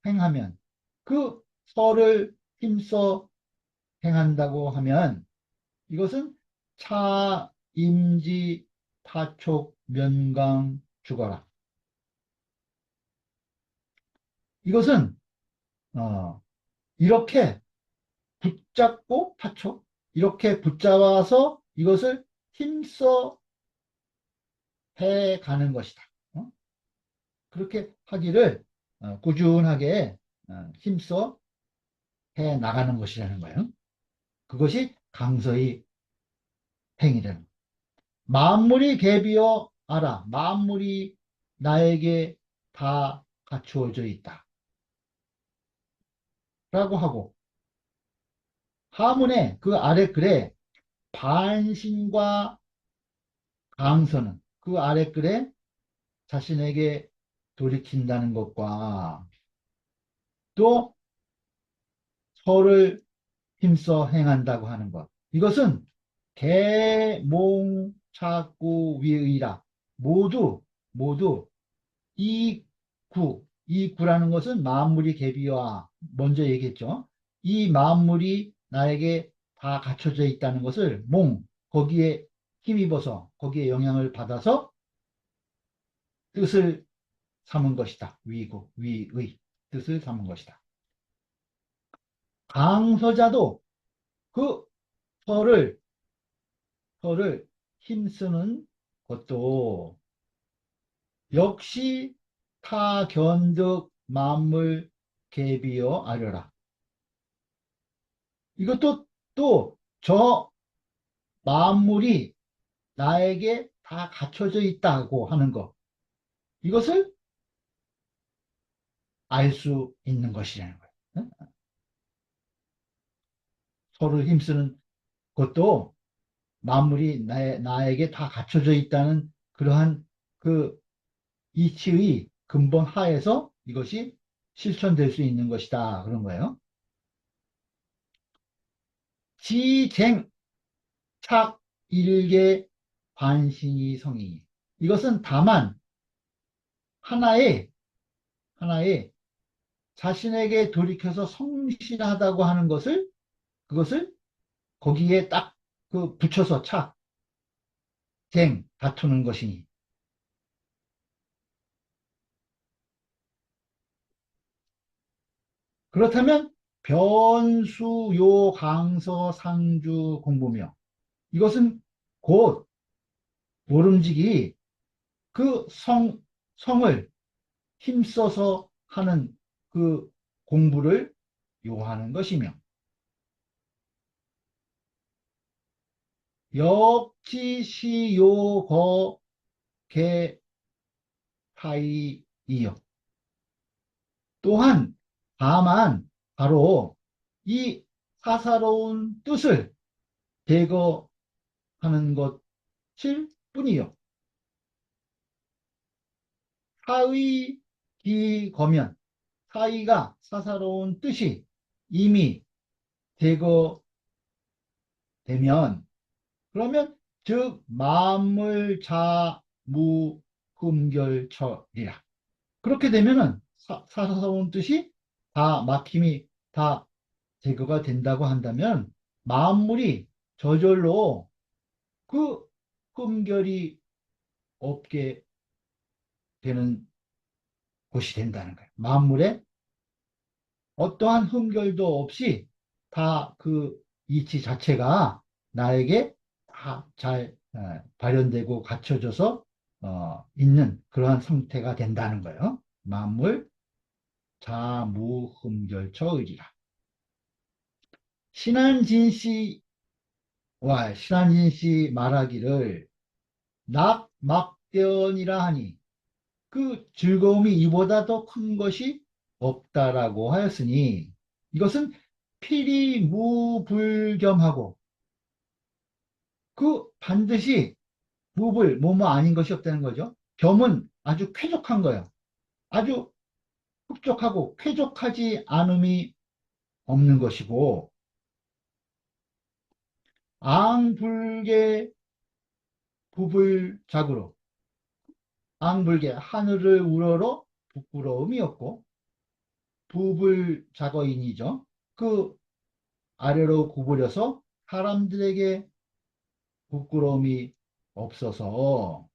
행하면 그 서를 힘써 행한다고 하면 이것은 차, 임지, 타촉, 면강, 죽어라. 이것은 어, 이렇게 붙잡고 타촉 이렇게 붙잡아서 이것을 힘써 해가는 것이다. 그렇게 하기를 꾸준하게 힘써 해 나가는 것이라는 거예요. 그것이 강서의 행위라는 만물이 개비어 알아. 만물이 나에게 다 갖추어져 있다. 라고 하고 하문의 그 아래 글에 반신과 강서는 그 아래 글에 자신에게 돌이킨다는 것과 또 서를 힘써 행한다고 하는 것. 이것은 개몽착구위의라. 모두 이 이 구라는 것은 만물이 개비와 먼저 얘기했죠. 이 만물이 나에게 다 갖춰져 있다는 것을 거기에 힘입어서 거기에 영향을 받아서 뜻을 삼은 것이다. 위의 뜻을 삼은 것이다. 강서자도 그 서를 힘쓰는 것도 역시 타견득 만물 개비어 아려라. 이것도 또 저 만물이 나에게 다 갖춰져 있다고 하는 것. 이것을 알 수 있는 것이라는 거예요. 응? 서로 힘쓰는 것도 만물이 나에게 다 갖춰져 있다는 그러한 그 이치의 근본 하에서 이것이 실천될 수 있는 것이다. 그런 거예요. 지쟁, 착, 일개, 관신이 성이. 이것은 다만 하나의 자신에게 돌이켜서 성실하다고 하는 그것을 거기에 딱 그 붙여서 다투는 것이니. 그렇다면 변수요 강서 상주 공부며 이것은 곧 모름지기 그 성을 힘써서 하는 그 공부를 요하는 것이며 역지시요거 개타이이요. 또한 다만 바로 이 사사로운 뜻을 제거하는 것일 뿐이요. 사의 기거면 사의가 사사로운 뜻이 이미 제거되면 그러면 즉 만물 자무 흠결처리라. 그렇게 되면은 사사로운 뜻이 다 막힘이 다 제거가 된다고 한다면 만물이 저절로 그 흠결이 없게 되는 곳이 된다는 거예요. 만물에 어떠한 흠결도 없이 다 그 이치 자체가 나에게 다 잘 발현되고 갖춰져서 있는 그러한 상태가 된다는 거예요. 만물 자무흠결처의리라. 신한진 신한진 씨 말하기를 낙막대언이라 하니 그 즐거움이 이보다 더 큰 것이 없다라고 하였으니 이것은 필이무불겸하고 그 반드시 무불 뭐뭐 아닌 것이 없다는 거죠. 겸은 아주 쾌족한 거예요. 아주 흡족하고 쾌족하지 않음이 없는 것이고 앙불계 부불작으로 앙불계 하늘을 우러러 부끄러움이 없고 부불작어인이죠. 그 아래로 구부려서 사람들에게 부끄러움이 없어서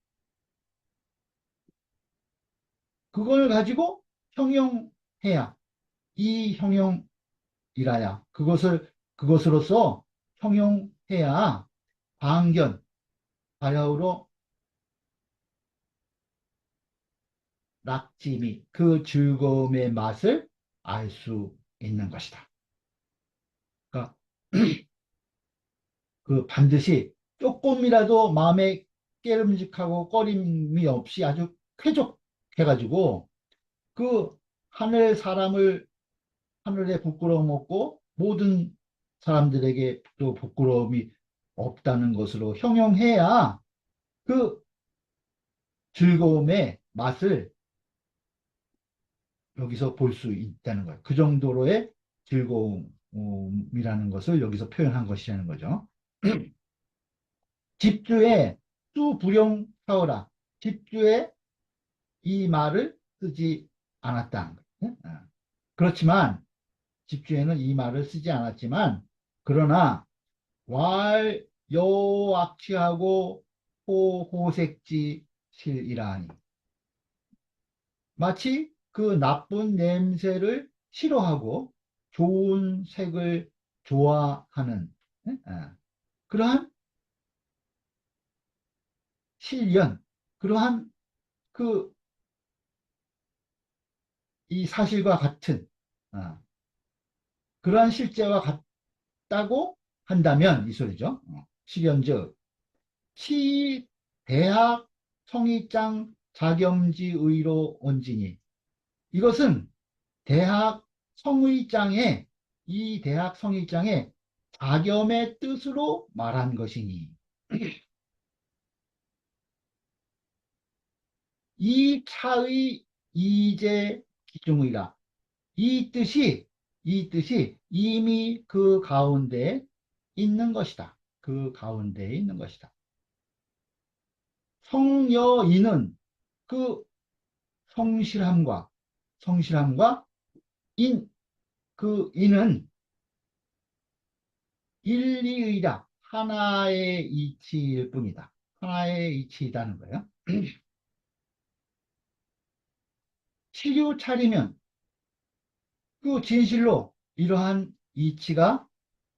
그걸 가지고 형용해야 이 형용이라야 그것으로서 형용해야 방견 바야흐로 낙지 및그 즐거움의 맛을 알 수 있는 것이다. 그러니까 그 반드시 조금이라도 마음에 깨름직하고 꺼림이 없이 아주 쾌족해가지고 그 하늘 사람을 하늘에 부끄러움 없고 모든 사람들에게 또 부끄러움이 없다는 것으로 형용해야 그 즐거움의 맛을 여기서 볼 수 있다는 거예요. 그 정도로의 즐거움이라는 것을 여기서 표현한 것이라는 거죠. 집주에 수불용 사어라. 집주에 이 말을 쓰지 않았다는 거예요. 그렇지만 집주에는 이 말을 쓰지 않았지만 그러나 왈 여악취하고 호호색지 실이라니 마치 그 나쁜 냄새를 싫어하고 좋은 색을 좋아하는 그러한 실연 그러한 그 이 사실과 같은 어, 그러한 실제와 같다고 한다면 이 소리죠. 실연즉 치 대학 성의장 자겸지의로 온지니 이것은 대학 성의장의 이 대학 성의장의 자겸의 뜻으로 말한 것이니 이 차의 이제 기중의라 이 뜻이 이미 그 가운데 있는 것이다. 그 가운데에 있는 것이다. 성여인은 그 성실함과 그 인은 일리의다. 하나의 이치일 뿐이다. 하나의 이치이다는 거예요. 치료 차리면 그 진실로 이러한 이치가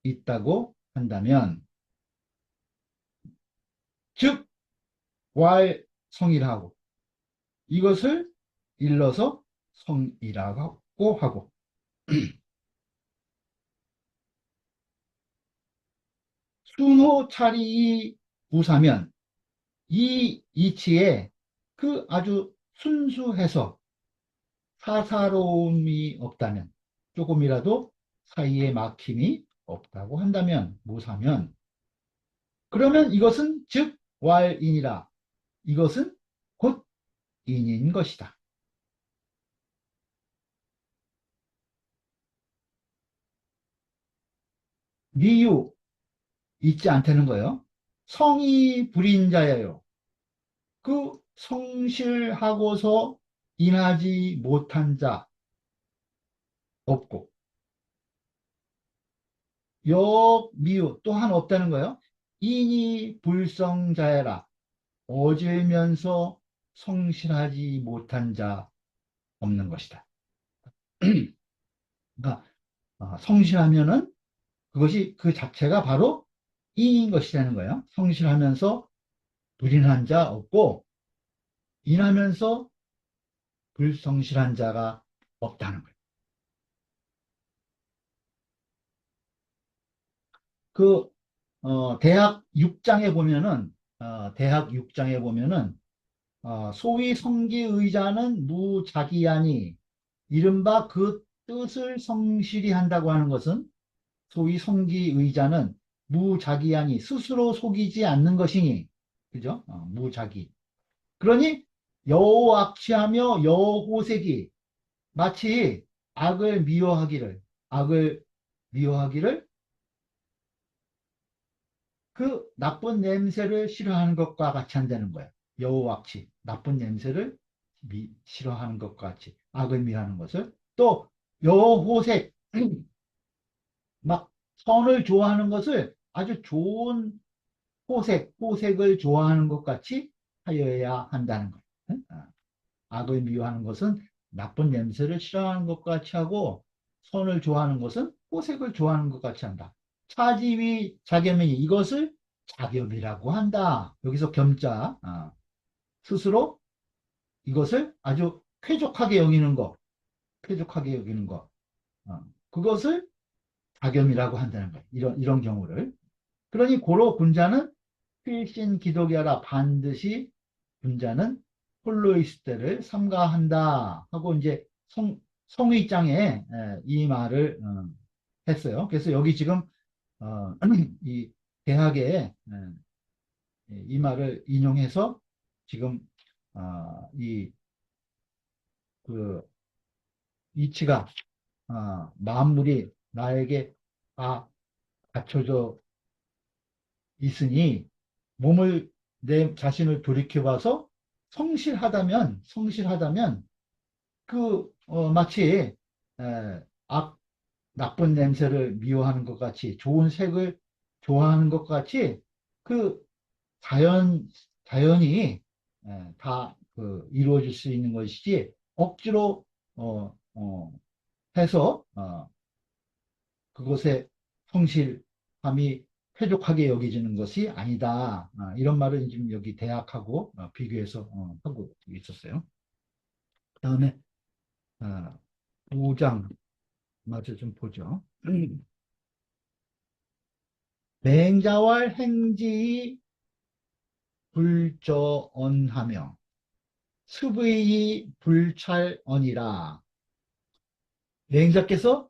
있다고 한다면 즉 왈성이라고 이것을 일러서 성이라고 하고 순호 차리 부사면 이 이치에 그 아주 순수해서 사사로움이 없다면, 조금이라도 사이에 막힘이 없다고 한다면, 무사면, 그러면 이것은 즉 왈인이라. 이것은 곧 인인 것이다. 미유 있지 않다는 거예요. 성이 불인 자예요. 그 성실하고서 인하지 못한 자 없고, 역미유 또한 없다는 거예요. 인이 불성자여라. 어질면서 성실하지 못한 자 없는 것이다. 그러니까 성실하면은 그것이 그 자체가 바로 인인 것이라는 거예요. 성실하면서 불인한 자 없고, 인하면서 불성실한 자가 없다는 거예요. 그 대학 6장에 보면은 대학 6장에 보면은 소위 성기의자는 무자기하니, 이른바 그 뜻을 성실히 한다고 하는 것은, 소위 성기의자는 무자기하니 스스로 속이지 않는 것이니, 그죠? 무자기. 그러니 여호악취하며 여호색이 마치 악을 미워하기를, 악을 미워하기를, 그 나쁜 냄새를 싫어하는 것과 같이 한다는 거예요. 여호와치 나쁜 냄새를 싫어하는 것과 같이 악을 미워하는 것을, 또 여호색 막 선을 좋아하는 것을 아주 좋은 호색을 좋아하는 것 같이 하여야 한다는 거예요. 악을 미워하는 것은 나쁜 냄새를 싫어하는 것 같이 하고, 선을 좋아하는 것은 호색을 좋아하는 것 같이 한다. 차지위 자겸이, 이것을 자겸이라고 한다. 여기서 겸자, 스스로 이것을 아주 쾌족하게 여기는 것, 쾌족하게 여기는 것, 그것을 자겸이라고 한다는 거예요. 이런 경우를. 그러니 고로 군자는 필신 기독이하라. 반드시 군자는 홀로 있을 때를 삼가한다 하고, 이제 성의장에 이 말을 했어요. 그래서 여기 지금 이 대학에 이 말을 인용해서 지금 이 그 이치가, 만물이 나에게 다 갖춰져 있으니 몸을, 내 자신을 돌이켜봐서 성실하다면 마치 악 나쁜 냄새를 미워하는 것 같이, 좋은 색을 좋아하는 것 같이, 그 자연이 다 이루어질 수 있는 것이지, 억지로 해서 그것에 성실함이 쾌족하게 여겨지는 것이 아니다. 이런 말을 지금 여기 대학하고 비교해서 하고 있었어요. 그 다음에 5장 마저 좀 보죠. 맹자왈 행지이 불저언하며 습의 불찰언이라. 맹자께서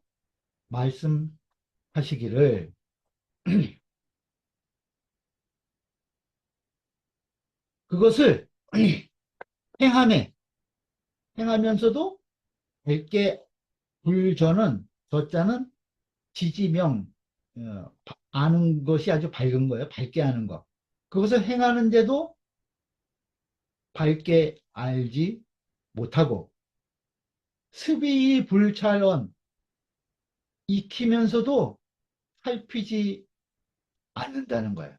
말씀하시기를, 그것을 행함에, 행하면서도 밝게, 불저는, 저자는 지지명, 아는 것이 아주 밝은 거예요. 밝게 아는 것. 그것을 행하는데도 밝게 알지 못하고, 습의 불찰언, 익히면서도 살피지 않는다는 거예요.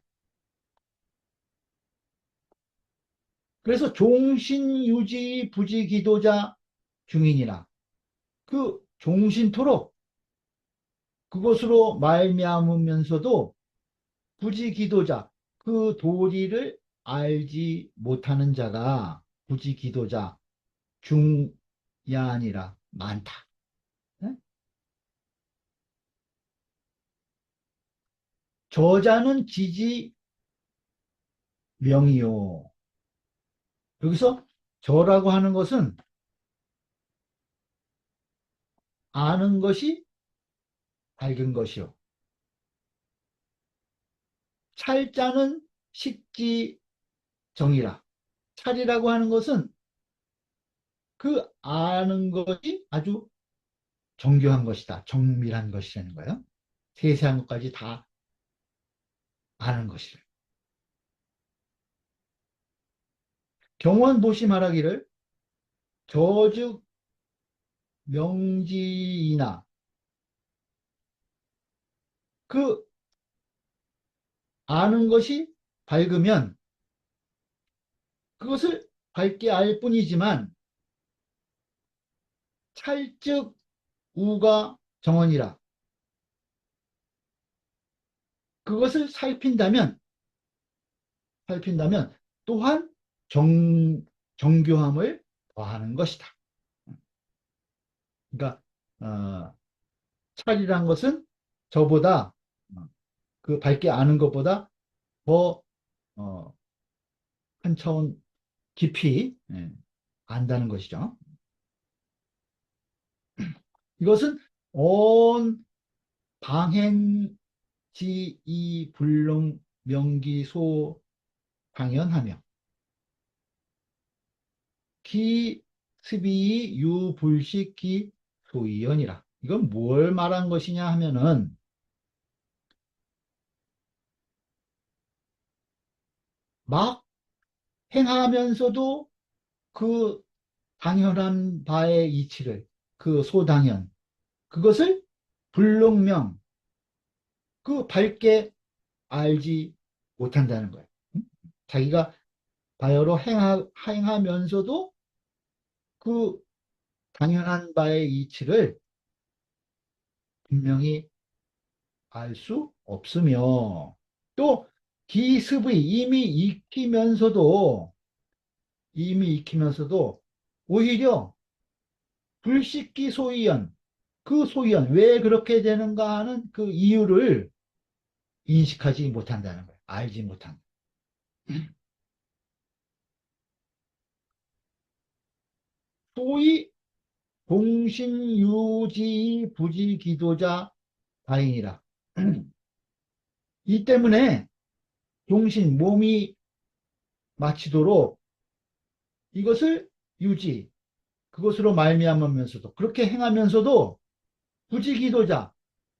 그래서 종신유지 부지기도자 중인이라, 그 종신토록 그것으로 말미암으면서도 부지기도자, 그 도리를 알지 못하는 자가 부지기도자 중야니라 많다. 네? 저자는 지지명이요. 여기서 저라고 하는 것은 아는 것이 밝은 것이요. 찰자는 식지정이라. 찰이라고 하는 것은 그 아는 것이 아주 정교한 것이다. 정밀한 것이라는 거예요. 세세한 것까지 다 아는 것이래. 경원보시 말하기를 저즉 명지이나 그 아는 것이 밝으면 그것을 밝게 알 뿐이지만 찰즉 우가 정언이라. 그것을 살핀다면 또한 정교함을 더하는 것이다. 그러니까 찰이란 것은 저보다 그 밝게 아는 것보다 더 어, 한 차원 깊이 안다는 것이죠. 이것은 온 방행지이 불능 명기소 당연하며 기 습이 유불식 기 소이연이라. 이건 뭘 말한 것이냐 하면은 막 행하면서도 그 당연한 바의 이치를, 그 소당연, 그것을 불능명, 그 밝게 알지 못한다는 거예요. 응? 자기가 바여로 행하면서도 그 당연한 바의 이치를 분명히 알 수 없으며 또 기습의 이미 익히면서도 오히려 불식기 소이연, 그 소이연 왜 그렇게 되는가 하는 그 이유를 인식하지 못한다는 거예요. 알지 못한다. 소위 공신유지 부지기도자 다인이라. 이 때문에 종신 몸이 마치도록 이것을 유지 그것으로 말미암으면서도 그렇게 행하면서도 부지기도자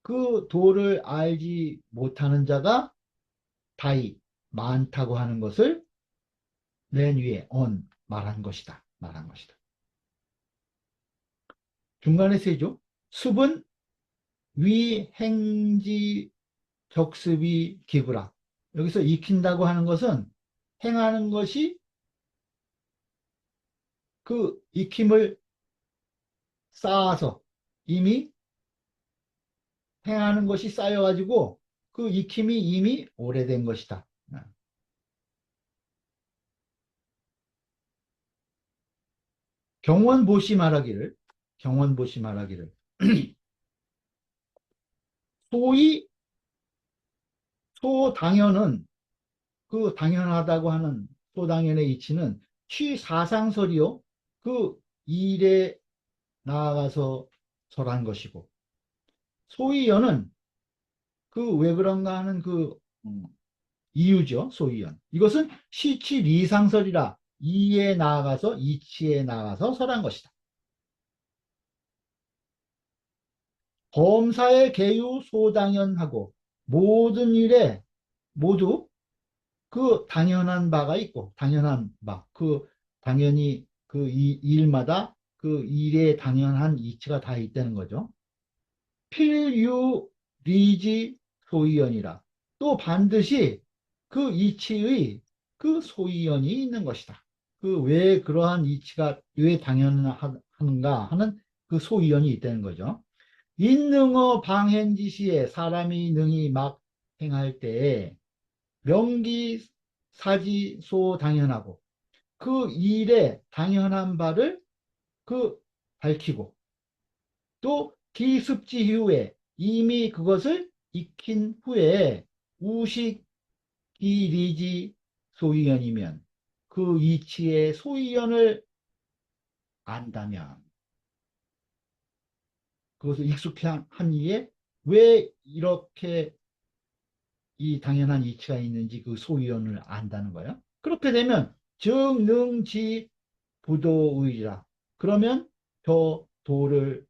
그 도를 알지 못하는 자가 다이 많다고 하는 것을 맨 위에 on 말한 것이다. 중간에 세죠. 습은 위행지 적습이 기구라. 여기서 익힌다고 하는 것은 행하는 것이 그 익힘을 쌓아서 이미 행하는 것이 쌓여가지고 그 익힘이 이미 오래된 것이다. 경원보시 말하기를 경원보시 말하기를 소위 소당연은 그 당연하다고 하는 소당연의 이치는 취사상설이요 그 일에 나아가서 설한 것이고 소위연은 그 왜 그런가 하는 그 이유죠. 소위연 이것은 시치리상설이라 이에 나아가서 이치에 나아가서 설한 것이다. 범사의 계유 소당연하고 모든 일에 모두 그 당연한 바가 있고 당연한 바, 그 당연히 그 일마다 그 일에 당연한 이치가 다 있다는 거죠. 필유 리지 소이연이라 또 반드시 그 이치의 그 소이연이 있는 것이다. 그 왜 그러한 이치가 왜 당연하는가 하는 그 소이연이 있다는 거죠. 인능어 방행지시에 사람이 능히 막 행할 때에 명기사지소 당연하고 그 일에 당연한 바를 그 밝히고 또 기습지 후에 이미 그것을 익힌 후에 우식기리지 소위연이면 그 이치의 소위연을 안다면 그것을 익숙한 이에 왜 이렇게 이 당연한 이치가 있는지 그 소위원을 안다는 거예요. 그렇게 되면 즉능지 부도의라. 그러면 저 도를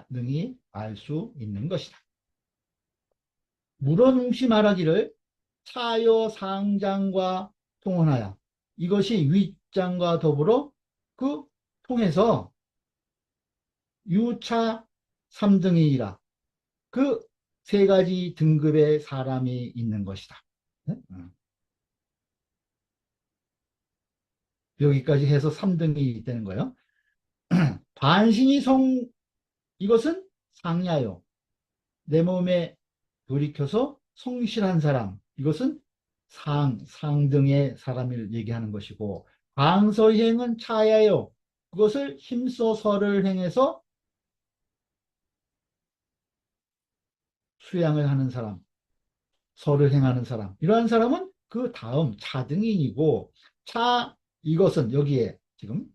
능히 알 수 있는 것이다. 물어능시 말하기를 차여 상장과 통혼하여 이것이 윗장과 더불어 그 통해서 유차 3등이라 그 세 가지 등급의 사람이 있는 것이다. 네? 여기까지 해서 3등이 되는 거예요. 반신이 이것은 상야요. 내 몸에 돌이켜서 성실한 사람. 이것은 상등의 사람을 얘기하는 것이고, 방서행은 차야요. 그것을 힘써 설을 행해서 수양을 하는 사람, 설을 행하는 사람. 이러한 사람은 그 다음 차등인이고, 이것은 여기에 지금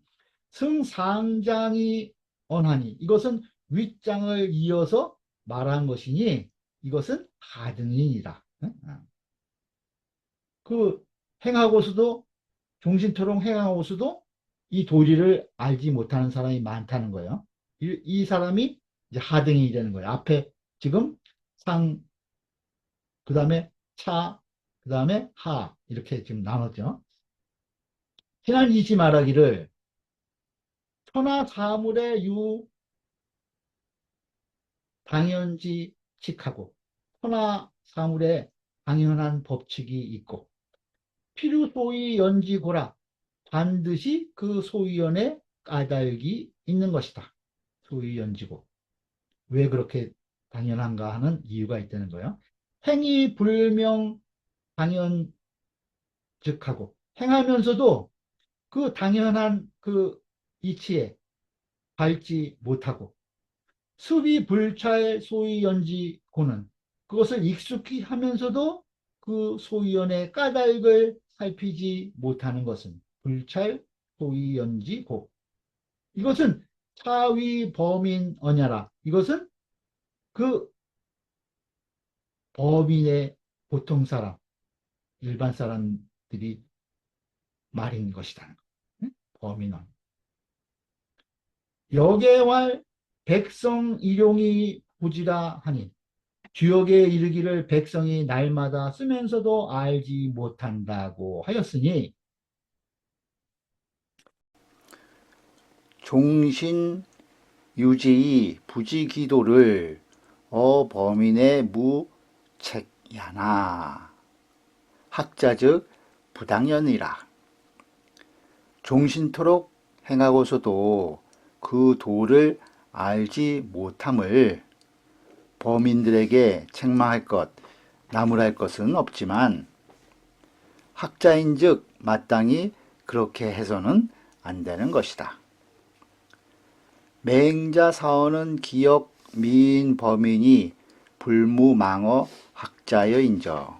승상장이 언하니 이것은 윗장을 이어서 말한 것이니 이것은 하등인이다. 그 행하고서도 종신토록 행하고서도 이 도리를 알지 못하는 사람이 많다는 거예요. 이 사람이 이제 하등이 되는 거예요. 앞에 지금 상, 그 다음에 차, 그 다음에 하 이렇게 지금 나눴죠. 지난 이지 말하기를 천하 사물의 당연지칙하고 천하 사물에 당연한 법칙이 있고 필요 소위 연지고라 반드시 그 소위원의 까닭이 있는 것이다. 소위 연지고 왜 그렇게 당연한가 하는 이유가 있다는 거예요. 행위 불명 당연즉하고 행하면서도 그 당연한 그 이치에 밟지 못하고 수비 불찰 소위연지고는 그것을 익숙히 하면서도 그 소위원의 까닭을 살피지 못하는 것은 불찰 소위연지고. 이것은 차위 범인 언야라. 이것은 그 범인의 보통 사람, 일반 사람들이 말인 것이다. 범인은. 역에왈 백성 일용이 부지라 하니 주역에 이르기를 백성이 날마다 쓰면서도 알지 못한다고 하였으니 종신 유지의 부지기도를 범인의 무책야나 학자즉 부당연이라. 종신토록 행하고서도 그 도를 알지 못함을 범인들에게 책망할 것, 나무랄 것은 없지만 학자인즉 마땅히 그렇게 해서는 안 되는 것이다. 맹자 사언은 기역 미인 범인이 불무망어 학자여인저.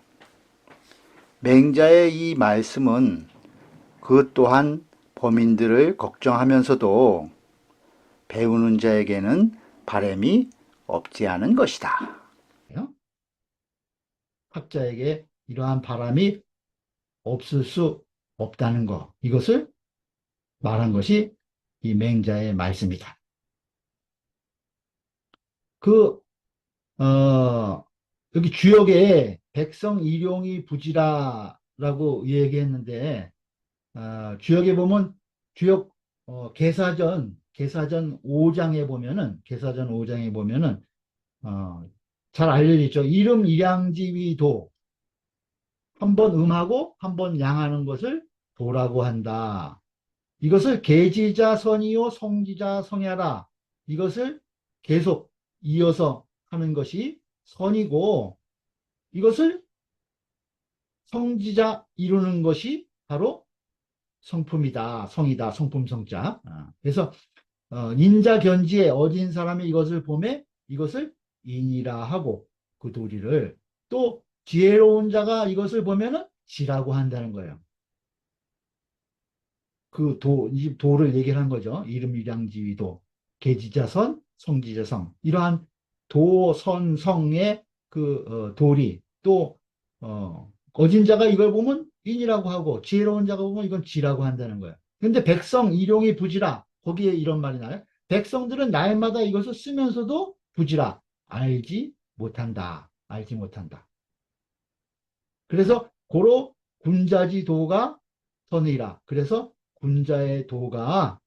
맹자의 이 말씀은 그 또한 범인들을 걱정하면서도 배우는 자에게는 바람이 없지 않은 것이다. 학자에게 이러한 바람이 없을 수 없다는 것, 이것을 말한 것이 이 맹자의 말씀이다. 그 여기 주역에 백성 일용이 부지라라고 얘기했는데 주역에 보면 주역 계사전 5장에 보면은 잘 알려져 있죠. 이름 일양지위도 한 번 음하고 한 번 양하는 것을 도라고 한다. 이것을 계지자 선이요 성지자 성야라. 이것을 계속 이어서 하는 것이 선이고 이것을 성지자 이루는 것이 바로 성품이다. 성이다. 성품 성자. 그래서 인자 견지에 어진 사람이 이것을 보매 이것을 인이라 하고 그 도리를 또 지혜로운 자가 이것을 보면은 지라고 한다는 거예요. 이 도를 얘기를 한 거죠. 이름 일양지위도 계지자선 성지재성 이러한 도선성의 도리 또 거진 자가 이걸 보면 인이라고 하고 지혜로운 자가 보면 이건 지라고 한다는 거야. 근데 백성 일용이 부지라 거기에 이런 말이 나요. 백성들은 날마다 이것을 쓰면서도 부지라 알지 못한다. 알지 못한다. 그래서 고로 군자지 도가 선의라. 그래서 군자의 도가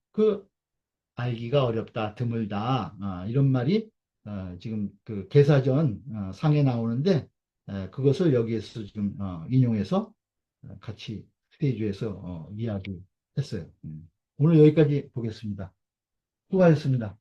알기가 어렵다, 드물다. 이런 말이 지금 그 계사전 상에 나오는데 그것을 여기에서 지금 인용해서 같이 스테이지에서 이야기했어요. 오늘 여기까지 보겠습니다. 수고하셨습니다.